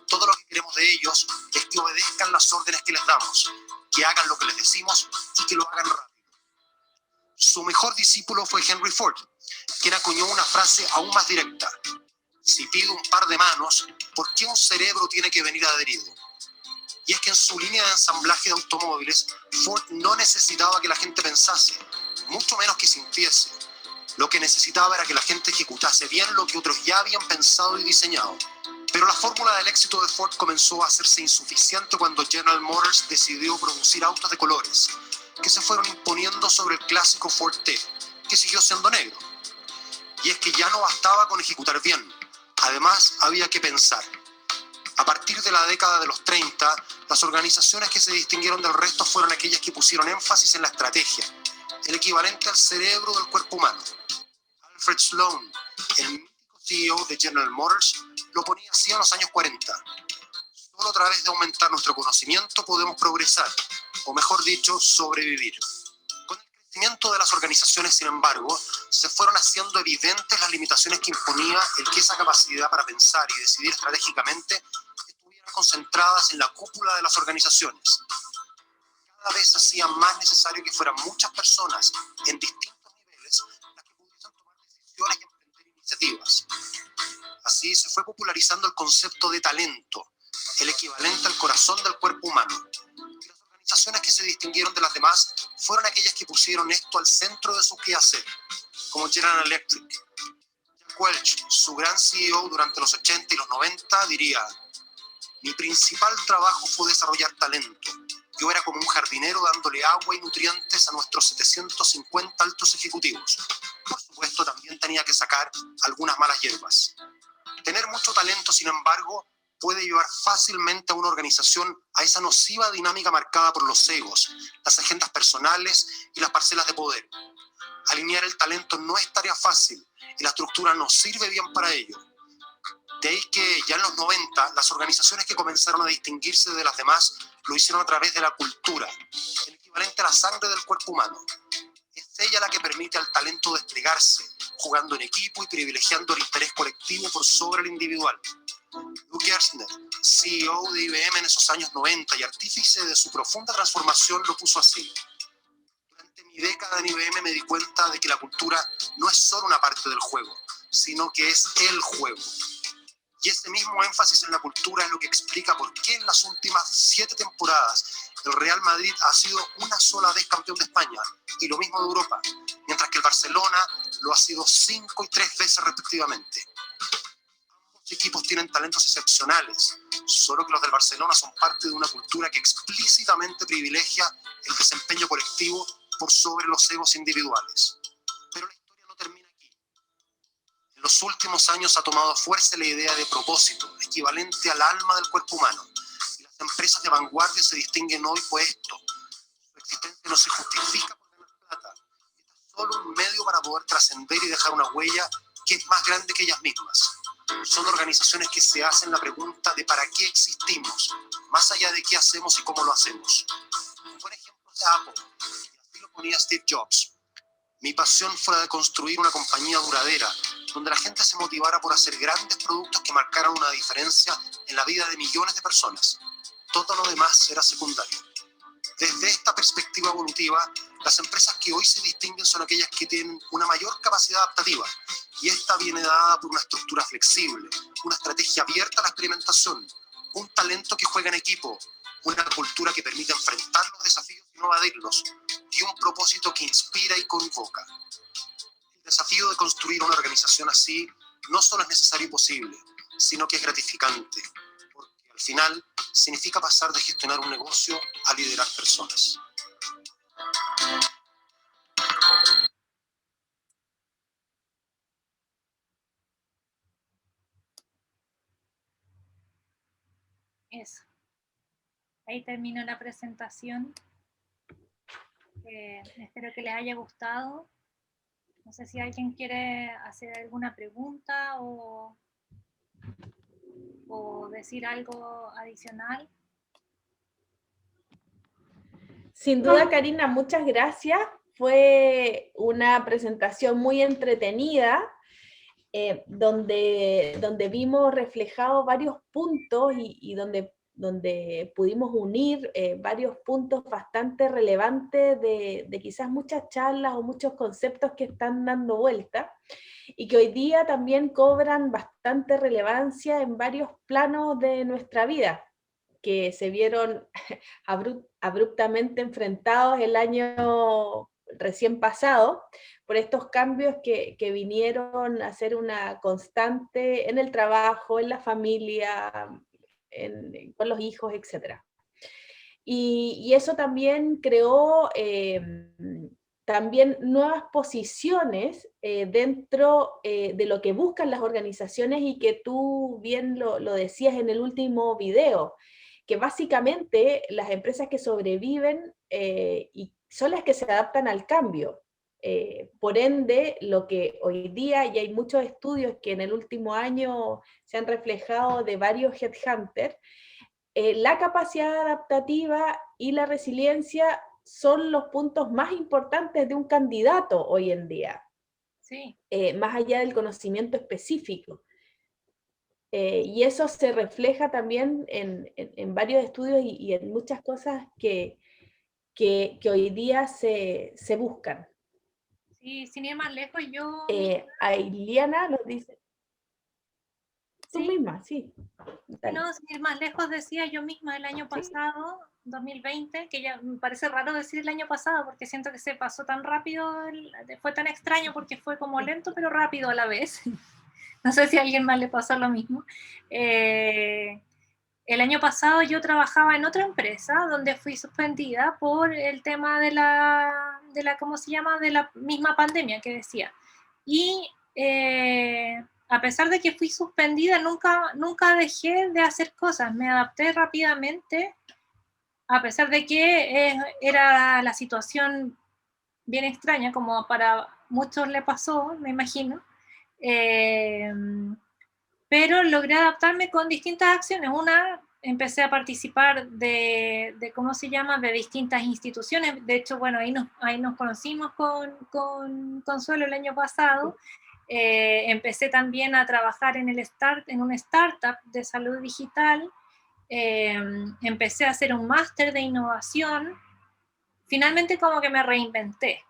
Todo lo que queremos de ellos es que obedezcan las órdenes que les damos, que hagan lo que les decimos y que lo hagan rápido. Su mejor discípulo fue Henry Ford, quien acuñó una frase aún más directa: si pido un par de manos, ¿por qué un cerebro tiene que venir adherido? Y es que en su línea de ensamblaje de automóviles, Ford no necesitaba que la gente pensase, mucho menos que sintiese. Lo que necesitaba era que la gente ejecutase bien lo que otros ya habían pensado y diseñado. Pero la fórmula del éxito de Ford comenzó a hacerse insuficiente cuando General Motors decidió producir autos de colores, que se fueron imponiendo sobre el clásico Ford T, que siguió siendo negro. Y es que ya no bastaba con ejecutar bien, además había que pensar. A partir de la década de los 30, las organizaciones que se distinguieron del resto fueron aquellas que pusieron énfasis en la estrategia, el equivalente al cerebro del cuerpo humano. Alfred Sloan, el mítico CEO de General Motors, lo ponía así en los años 40. Solo a través de aumentar nuestro conocimiento podemos progresar, o mejor dicho, sobrevivir. Con el crecimiento de las organizaciones, sin embargo, se fueron haciendo evidentes las limitaciones que imponía el que esa capacidad para pensar y decidir estratégicamente estuvieran concentradas en la cúpula de las organizaciones. Cada vez se hacía más necesario que fueran muchas personas en distintos niveles las que pudiesen tomar decisiones y emprender iniciativas. Así se fue popularizando el concepto de talento, el equivalente al corazón del cuerpo humano. Y las organizaciones que se distinguieron de las demás fueron aquellas que pusieron esto al centro de su quehacer, como General Electric. Jack Welch, su gran CEO durante los 80 y los 90, diría: mi principal trabajo fue desarrollar talento. Yo era como un jardinero dándole agua y nutrientes a nuestros 750 altos ejecutivos. Por supuesto, también tenía que sacar algunas malas hierbas. Tener mucho talento, sin embargo, puede llevar fácilmente a una organización a esa nociva dinámica marcada por los egos, las agendas personales y las parcelas de poder. Alinear el talento no es tarea fácil y la estructura no sirve bien para ello. De ahí que ya en los 90, las organizaciones que comenzaron a distinguirse de las demás lo hicieron a través de la cultura, el equivalente a la sangre del cuerpo humano. Es ella la que permite al talento desplegarse, jugando en equipo y privilegiando el interés colectivo por sobre el individual. Lou Gerstner, CEO de IBM en esos años 90 y artífice de su profunda transformación, lo puso así: durante mi década en IBM me di cuenta de que la cultura no es solo una parte del juego, sino que es el juego. Y ese mismo énfasis en la cultura es lo que explica por qué en las últimas 7 temporadas el Real Madrid ha sido una sola vez campeón de España, y lo mismo de Europa, mientras que el Barcelona lo ha sido 5 y 3 veces respectivamente. Ambos equipos tienen talentos excepcionales, solo que los del Barcelona son parte de una cultura que explícitamente privilegia el desempeño colectivo por sobre los egos individuales. Pero la historia no termina aquí. En los últimos años ha tomado fuerza la idea de propósito, equivalente al alma del cuerpo humano. Y las empresas de vanguardia se distinguen hoy por esto. Su existencia no se justifica por ganar plata. Es solo un medio para poder trascender y dejar una huella que es más grande que ellas mismas. Son organizaciones que se hacen la pregunta de para qué existimos, más allá de qué hacemos y cómo lo hacemos. Un buen ejemplo es Apple, y así lo ponía Steve Jobs. Mi pasión fue la de construir una compañía duradera, donde la gente se motivara por hacer grandes productos que marcaran una diferencia en la vida de millones de personas. Todo lo demás era secundario. Desde esta perspectiva evolutiva, las empresas que hoy se distinguen son aquellas que tienen una mayor capacidad adaptativa, y esta viene dada por una estructura flexible, una estrategia abierta a la experimentación, un talento que juega en equipo, una cultura que permite enfrentar los desafíos y no evadirlos, y un propósito que inspira y convoca. El desafío de construir una organización así no solo es necesario y posible, sino que es gratificante, porque al final significa pasar de gestionar un negocio a liderar personas. Eso. Ahí terminó la presentación. Espero que les haya gustado. No sé si alguien quiere hacer alguna pregunta o decir algo adicional. Sin duda, Karina, muchas gracias. Fue una presentación muy entretenida, donde vimos reflejados varios puntos y donde pudimos unir varios puntos bastante relevantes de quizás muchas charlas o muchos conceptos que están dando vuelta y que hoy día también cobran bastante relevancia en varios planos de nuestra vida, que se vieron abruptamente enfrentados recién pasado, por estos cambios que vinieron a ser una constante en el trabajo, en la familia, con los hijos, etc. Y eso también creó también nuevas posiciones dentro de lo que buscan las organizaciones, y que tú bien lo decías en el último video, que básicamente las empresas que sobreviven y son las que se adaptan al cambio. Por ende, lo que hoy día, y hay muchos estudios que en el último año se han reflejado de varios headhunters, la capacidad adaptativa y la resiliencia son los puntos más importantes de un candidato hoy en día, Sí. más allá del conocimiento específico. Y eso se refleja también en varios estudios y en muchas cosas que hoy día se buscan. Sí, sin ir más lejos, yo... Ailiana nos dice... Tú Sí. misma, sí. Dale. No, sin ir más lejos, decía yo misma el año pasado, 2020, que ya me parece raro decir el año pasado, porque siento que se pasó tan rápido, fue tan extraño porque fue como lento pero rápido a la vez. No sé si a alguien más le pasó lo mismo. El año pasado yo trabajaba en otra empresa donde fui suspendida por el tema de la ¿cómo se llama? De la misma pandemia que decía. Y a pesar de que fui suspendida, nunca dejé de hacer cosas, me adapté rápidamente, a pesar de que era la situación bien extraña, como para muchos le pasó, me imagino, pero logré adaptarme con distintas acciones. Una, empecé a participar de ¿cómo se llama?, de distintas instituciones. De hecho, bueno, ahí nos conocimos con Consuelo el año pasado. Empecé también a trabajar en una startup de salud digital. Empecé a hacer un máster de innovación. Finalmente como que me reinventé.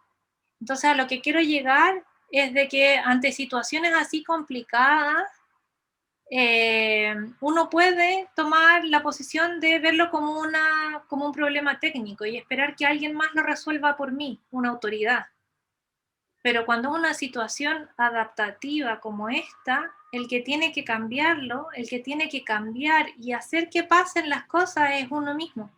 Entonces a lo que quiero llegar es de que ante situaciones así complicadas, uno puede tomar la posición de verlo como un problema técnico y esperar que alguien más lo resuelva por mí, una autoridad. Pero cuando es una situación adaptativa como esta, el que tiene que cambiarlo, el que tiene que cambiar y hacer que pasen las cosas es uno mismo.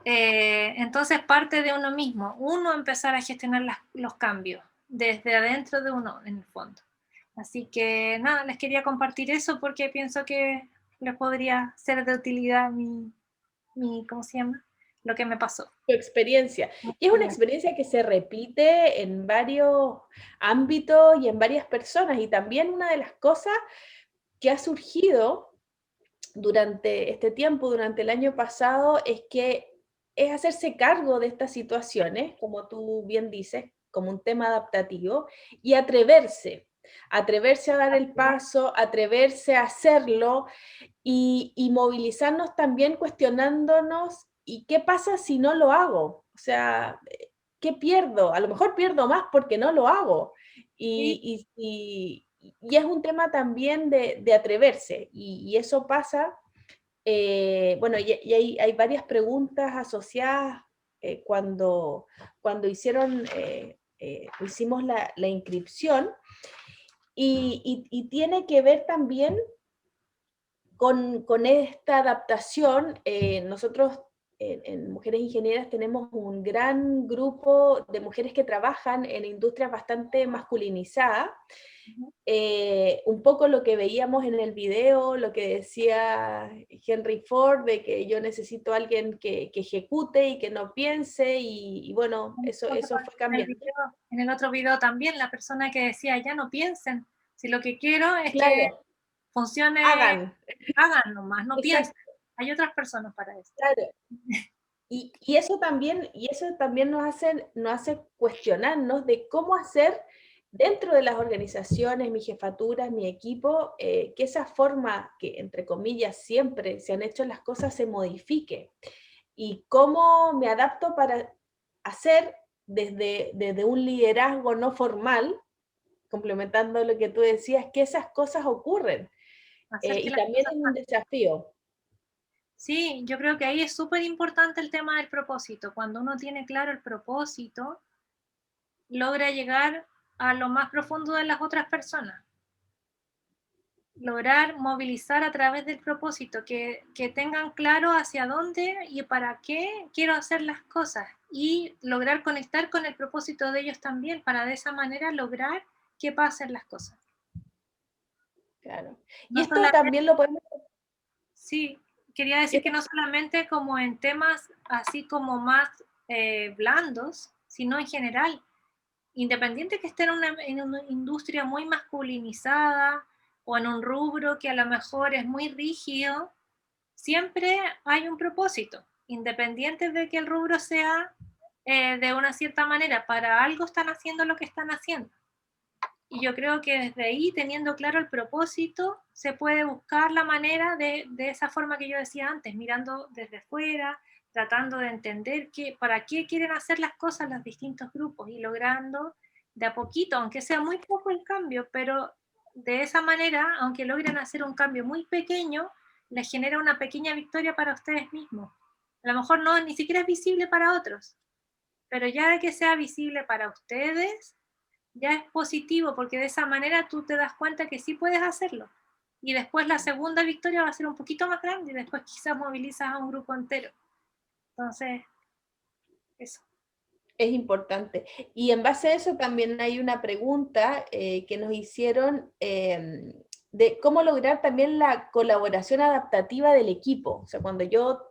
Entonces parte de uno mismo, uno empezar a gestionar los cambios desde adentro de uno, en el fondo. Así que nada, les quería compartir eso porque pienso que les podría ser de utilidad ¿cómo se llama?, lo que me pasó. Tu experiencia. Y es una experiencia que se repite en varios ámbitos y en varias personas. Y también una de las cosas que ha surgido durante este tiempo, durante el año pasado, es hacerse cargo de estas situaciones, como tú bien dices, como un tema adaptativo, y atreverse a dar el paso, atreverse a hacerlo, y movilizarnos también cuestionándonos, ¿y qué pasa si no lo hago? O sea, ¿qué pierdo? A lo mejor pierdo más porque no lo hago. Y es un tema también de atreverse, y eso pasa, bueno, y hay varias preguntas asociadas cuando hicimos la inscripción, y tiene que ver también con esta adaptación. Nosotros en Mujeres Ingenieras tenemos un gran grupo de mujeres que trabajan en industrias bastante masculinizadas. Un poco lo que veíamos en el video, lo que decía Henry Ford, de que yo necesito a alguien que ejecute y que no piense, y bueno, eso fue cambiando. En el otro video también, la persona que decía, ya no piensen, si lo que quiero es Claro, que funcione, hagan nomás, no piensen. Hay otras personas para eso. Claro. Y eso también nos hace cuestionarnos de cómo hacer dentro de las organizaciones, mis jefaturas, mi equipo, que esa forma que, entre comillas, siempre se han hecho las cosas se modifique. Y cómo me adapto para hacer desde un liderazgo no formal, complementando lo que tú decías, que esas cosas ocurren. Y también es un desafío. Sí, yo creo que ahí es súper importante el tema del propósito. Cuando uno tiene claro el propósito, logra llegar a lo más profundo de las otras personas. Lograr movilizar a través del propósito, que tengan claro hacia dónde y para qué quiero hacer las cosas, y lograr conectar con el propósito de ellos también, para de esa manera lograr que pasen las cosas. Claro. Y No esto solamente, también lo podemos... sí, quería decir que no solamente como en temas así como más blandos, sino en general, independiente que esté en una industria muy masculinizada o en un rubro que a lo mejor es muy rígido, siempre hay un propósito, independiente de que el rubro sea de una cierta manera, para algo están haciendo lo que están haciendo. Y yo creo que desde ahí, teniendo claro el propósito, se puede buscar la manera de esa forma que yo decía antes, mirando desde fuera, tratando de entender para qué quieren hacer las cosas los distintos grupos, y logrando de a poquito, aunque sea muy poco el cambio, pero de esa manera, aunque logren hacer un cambio muy pequeño, les genera una pequeña victoria para ustedes mismos. A lo mejor no, ni siquiera es visible para otros, pero ya de que sea visible para ustedes, ya es positivo, porque de esa manera tú te das cuenta que sí puedes hacerlo. Y después la segunda victoria va a ser un poquito más grande, y después quizás movilizas a un grupo entero. Entonces, eso. Es importante. Y en base a eso también hay una pregunta que nos hicieron de cómo lograr también la colaboración adaptativa del equipo. O sea, cuando yo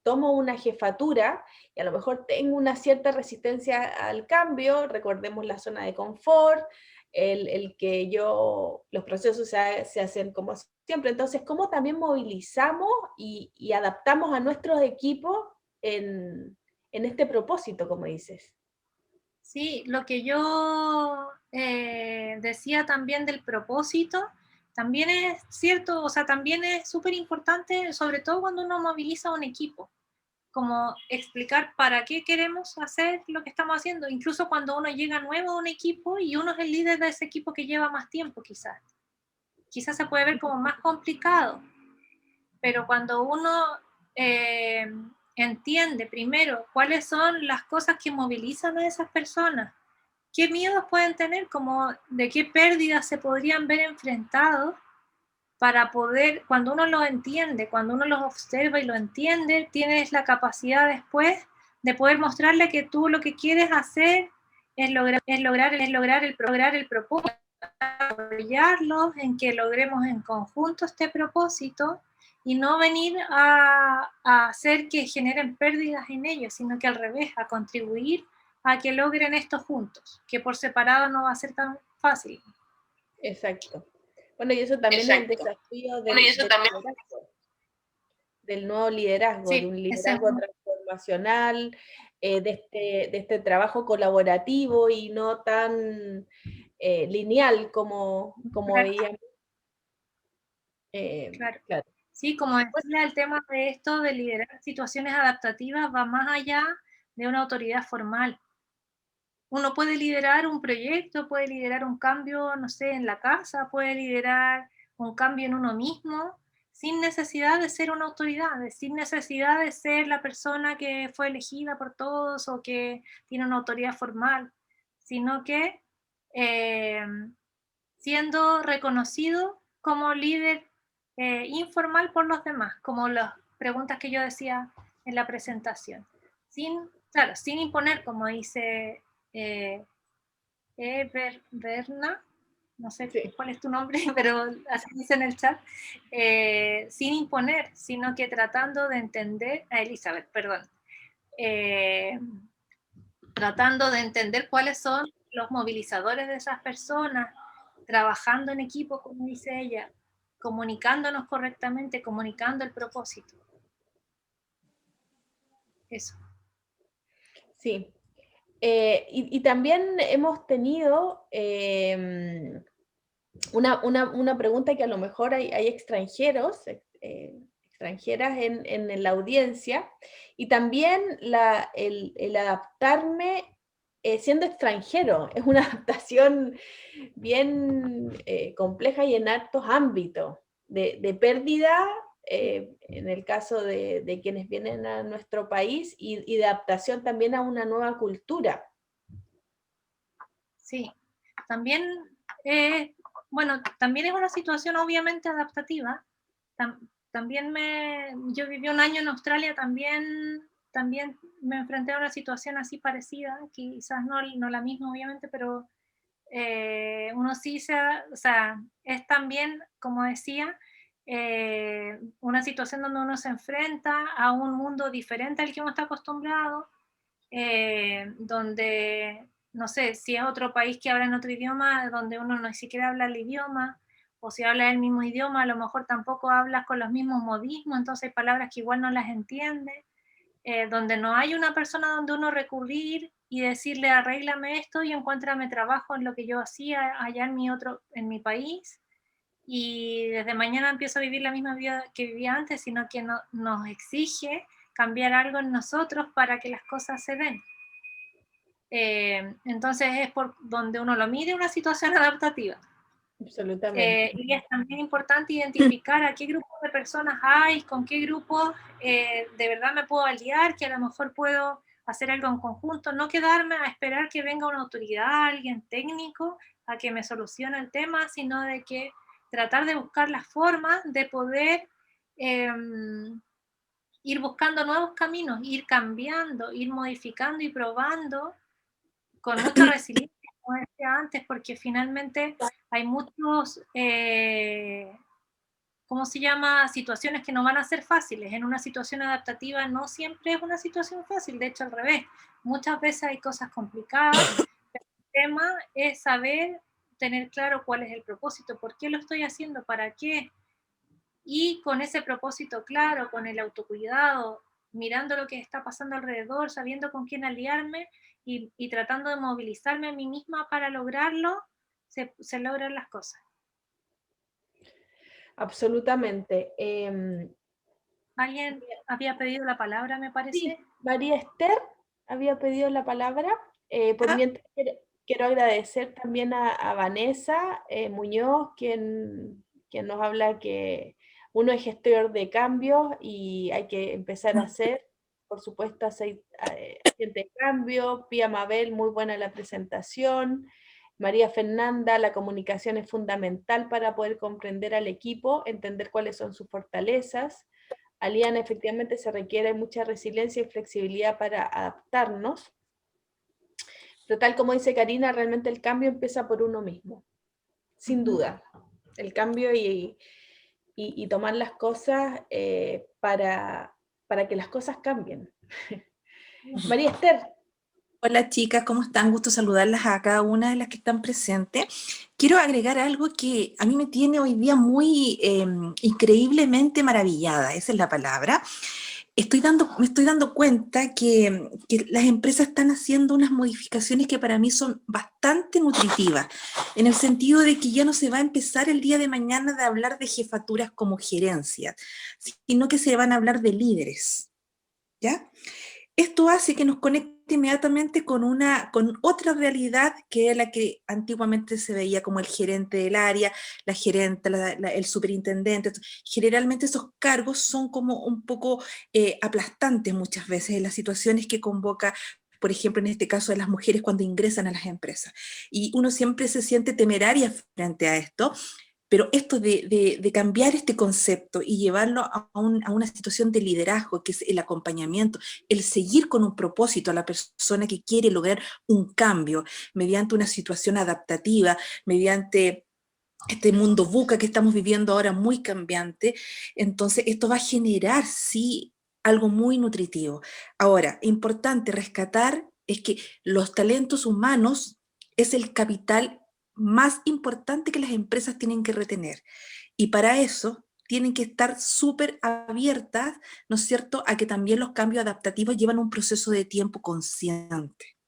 tomo una jefatura y a lo mejor tengo una cierta resistencia al cambio, recordemos la zona de confort, el que los procesos se hacen como siempre. Entonces, ¿cómo también movilizamos y adaptamos a nuestros equipos en este propósito, como dices? Sí, lo que yo decía también del propósito, también es cierto, o sea, también es súper importante, sobre todo cuando uno moviliza un equipo, como explicar para qué queremos hacer lo que estamos haciendo, incluso cuando uno llega nuevo a un equipo y uno es el líder de ese equipo que lleva más tiempo, quizás se puede ver como más complicado, pero cuando uno eh, entiende primero cuáles son las cosas que movilizan a esas personas, qué miedos pueden tener, como de qué pérdidas se podrían ver enfrentados, para poder, cuando uno lo entiende, cuando uno los observa y lo entiende, tienes la capacidad después de poder mostrarle que tú lo que quieres hacer es lograr el propósito, apoyarlos en que logremos en conjunto este propósito, y no venir a hacer que generen pérdidas en ellos, sino que al revés, a contribuir a que logren esto juntos, que por separado no va a ser tan fácil. Exacto. Bueno, y eso también es el desafío del nuevo liderazgo, Sí, de un liderazgo transformacional, de este trabajo colaborativo y no tan lineal como veíamos. claro. Claro. Sí, como decía, el tema de esto de liderar situaciones adaptativas va más allá de una autoridad formal. Uno puede liderar un proyecto, puede liderar un cambio, no sé, en la casa, puede liderar un cambio en uno mismo, sin necesidad de ser una autoridad, sin necesidad de ser la persona que fue elegida por todos o que tiene una autoridad formal, sino que siendo reconocido como líder informal por los demás, como las preguntas que yo decía en la presentación. Sin imponer, como dice Berna, no sé cuál es tu nombre, pero así dice en el chat, sin imponer, sino que tratando de entender, Elizabeth, perdón, tratando de entender cuáles son los movilizadores de esas personas, trabajando en equipo, como dice ella, comunicándonos correctamente, comunicando el propósito. Eso. Sí. Y también hemos tenido una pregunta que a lo mejor hay extranjeros, extranjeras en la audiencia, y también el adaptarme siendo extranjero. Es una adaptación bien compleja y en hartos ámbitos, de pérdida en el caso de quienes vienen a nuestro país, y de adaptación también a una nueva cultura. Sí, también, bueno, también es una situación obviamente adaptativa. También yo viví un año en Australia, también me enfrenté a una situación así parecida, quizás no la misma obviamente, pero uno sí o sea, es también, como decía, una situación donde uno se enfrenta a un mundo diferente al que uno está acostumbrado, donde, no sé, si es otro país que habla en otro idioma, donde uno no siquiera habla el idioma, o si habla el mismo idioma, a lo mejor tampoco hablas con los mismos modismos, entonces hay palabras que igual no las entiende, donde no hay una persona donde uno recurrir y decirle arréglame esto y encuéntrame trabajo en lo que yo hacía allá en mi país, y desde mañana empiezo a vivir la misma vida que vivía antes, sino que nos exige cambiar algo en nosotros para que las cosas se den. Entonces es por donde uno lo mide una situación adaptativa. Absolutamente. Y es también importante identificar a qué grupo de personas hay, con qué grupo de verdad me puedo aliar, que a lo mejor puedo hacer algo en conjunto, no quedarme a esperar que venga una autoridad, alguien técnico, a que me solucione el tema, sino de que tratar de buscar las formas de poder ir buscando nuevos caminos, ir cambiando, ir modificando y probando con mucha resiliencia, como decía antes, porque finalmente hay muchos, ¿cómo se llama?, situaciones que no van a ser fáciles. En una situación adaptativa no siempre es una situación fácil, de hecho al revés. Muchas veces hay cosas complicadas, pero el tema es saber, tener claro cuál es el propósito, por qué lo estoy haciendo, para qué, y con ese propósito claro, con el autocuidado, mirando lo que está pasando alrededor, sabiendo con quién aliarme y tratando de movilizarme a mí misma para lograrlo, se logran las cosas. Absolutamente. Alguien había pedido la palabra, me parece. Sí, María Esther había pedido la palabra. Por mientras quiero agradecer también a Vanessa Muñoz, quien nos habla que uno es gestor de cambios y hay que empezar a hacer, por supuesto, agente de cambio. Pía Mabel, muy buena la presentación. María Fernanda, la comunicación es fundamental para poder comprender al equipo, entender cuáles son sus fortalezas. Aliana, efectivamente se requiere mucha resiliencia y flexibilidad para adaptarnos. Pero tal como dice Karina, realmente el cambio empieza por uno mismo, sin duda. El cambio y tomar las cosas para que las cosas cambien. María Esther. Hola chicas, ¿cómo están? Gusto saludarlas a cada una de las que están presentes. Quiero agregar algo que a mí me tiene hoy día muy increíblemente maravillada, esa es la palabra. Me estoy dando cuenta que las empresas están haciendo unas modificaciones que para mí son bastante nutritivas, en el sentido de que ya no se va a empezar el día de mañana de hablar de jefaturas como gerencias, sino que se van a hablar de líderes, ¿ya? Esto hace que nos conecte inmediatamente con otra realidad que es la que antiguamente se veía como el gerente del área, la gerente, el superintendente. Generalmente esos cargos son como un poco aplastantes muchas veces en las situaciones que convoca, por ejemplo, en este caso de las mujeres cuando ingresan a las empresas. Y uno siempre se siente temeraria frente a esto. Pero esto de cambiar este concepto y llevarlo a una situación de liderazgo, que es el acompañamiento, el seguir con un propósito a la persona que quiere lograr un cambio mediante una situación adaptativa, mediante este mundo VUCA que estamos viviendo ahora muy cambiante, entonces esto va a generar, sí, algo muy nutritivo. Ahora, importante rescatar es que los talentos humanos es el capital más importante que las empresas tienen que retener. Y para eso tienen que estar súper abiertas, ¿no es cierto?, a que también los cambios adaptativos llevan un proceso de tiempo consciente.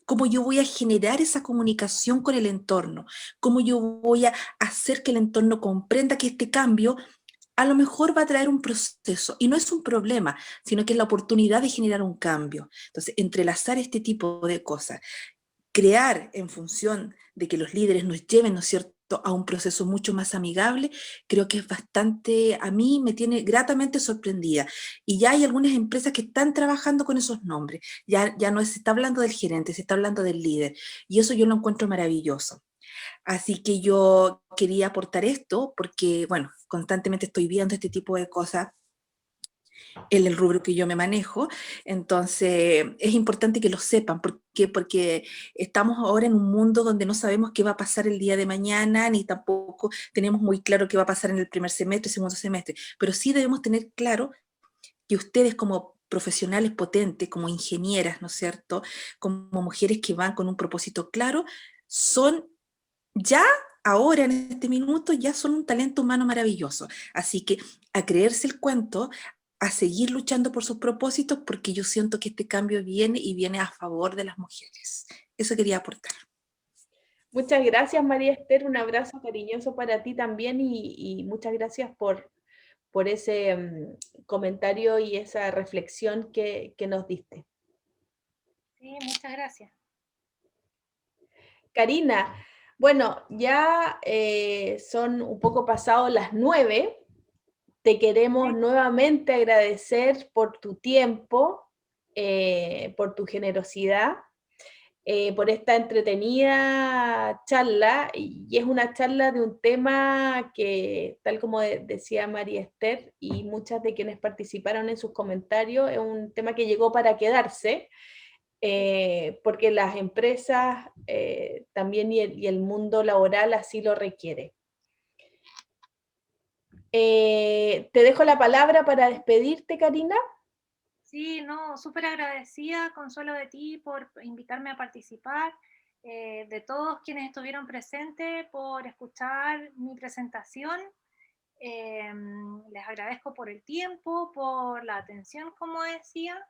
Cómo yo voy a generar esa comunicación con el entorno, cómo yo voy a hacer que el entorno comprenda que este cambio a lo mejor va a traer un proceso, y no es un problema, sino que es la oportunidad de generar un cambio. Entonces, entrelazar este tipo de cosas, crear en función de que los líderes nos lleven, ¿no es cierto?, a un proceso mucho más amigable, creo que es bastante, a mí me tiene gratamente sorprendida. Y ya hay algunas empresas que están trabajando con esos nombres. Ya no se está hablando del gerente, se está hablando del líder. Y eso yo lo encuentro maravilloso. Así que yo quería aportar esto porque, bueno, constantemente estoy viendo este tipo de cosas en el rubro que yo me manejo, entonces es importante que lo sepan, porque estamos ahora en un mundo donde no sabemos qué va a pasar el día de mañana, ni tampoco tenemos muy claro qué va a pasar en el primer semestre, segundo semestre, pero sí debemos tener claro que ustedes como profesionales potentes, como ingenieras, ¿no es cierto?, como mujeres que van con un propósito claro, son ya ahora, en este minuto, ya son un talento humano maravilloso. Así que a creerse el cuento, a seguir luchando por sus propósitos, porque yo siento que este cambio viene y viene a favor de las mujeres. Eso quería aportar. Muchas gracias, María Esther. Un abrazo cariñoso para ti también y muchas gracias por ese comentario y esa reflexión que nos diste. Sí, muchas gracias. Karina, bueno, ya son un poco pasado las 9. Te queremos nuevamente agradecer por tu tiempo, por tu generosidad, por esta entretenida charla. Y es una charla de un tema que, tal como decía María Esther y muchas de quienes participaron en sus comentarios, es un tema que llegó para quedarse. Porque las empresas también y el mundo laboral así lo requiere. Te dejo la palabra para despedirte, Karina. Sí, no, súper agradecida, Consuelo, de ti por invitarme a participar, de todos quienes estuvieron presentes por escuchar mi presentación. Les agradezco por el tiempo, por la atención, como decía,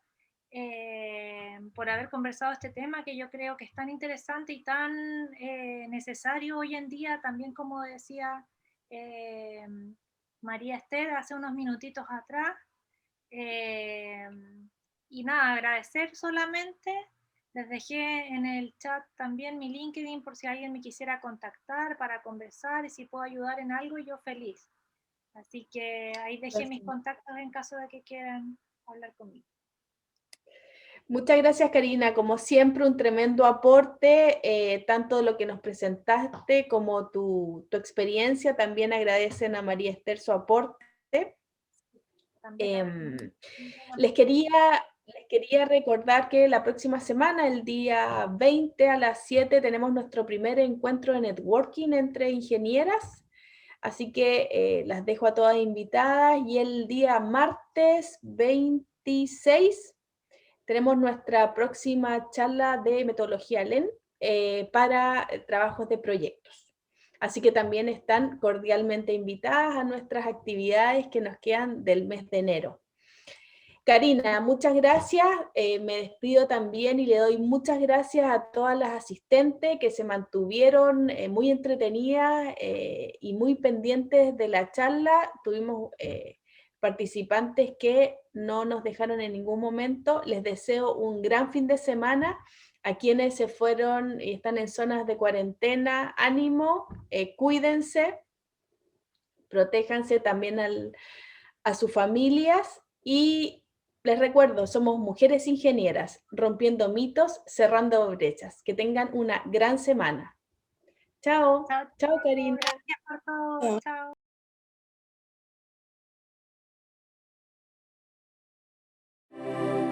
por haber conversado este tema que yo creo que es tan interesante y tan necesario hoy en día, también como decía María Esther hace unos minutitos atrás. Y nada, agradecer solamente. Les dejé en el chat también mi LinkedIn por si alguien me quisiera contactar para conversar y si puedo ayudar en algo, yo feliz. Así que ahí dejé mis contactos en caso de que quieran hablar conmigo. Muchas gracias, Karina. Como siempre, un tremendo aporte, tanto lo que nos presentaste como tu experiencia. También agradecen a María Esther su aporte. Les quería recordar que la próxima semana, el día 20 a las 7, tenemos nuestro primer encuentro de networking entre ingenieras. Así que las dejo a todas invitadas, y el día martes 26 tenemos nuestra próxima charla de metodología LEN para trabajos de proyectos. Así que también están cordialmente invitadas a nuestras actividades que nos quedan del mes de enero. Karina, muchas gracias. Me despido también y le doy muchas gracias a todas las asistentes que se mantuvieron muy entretenidas y muy pendientes de la charla. Tuvimos participantes que no nos dejaron en ningún momento. Les deseo un gran fin de semana. A quienes se fueron y están en zonas de cuarentena, ánimo, cuídense, protéjanse también a sus familias, y les recuerdo, somos mujeres ingenieras, rompiendo mitos, cerrando brechas. Que tengan una gran semana. Chao. Chao, Chao, Karina. gracias por todo. Chao. Chao.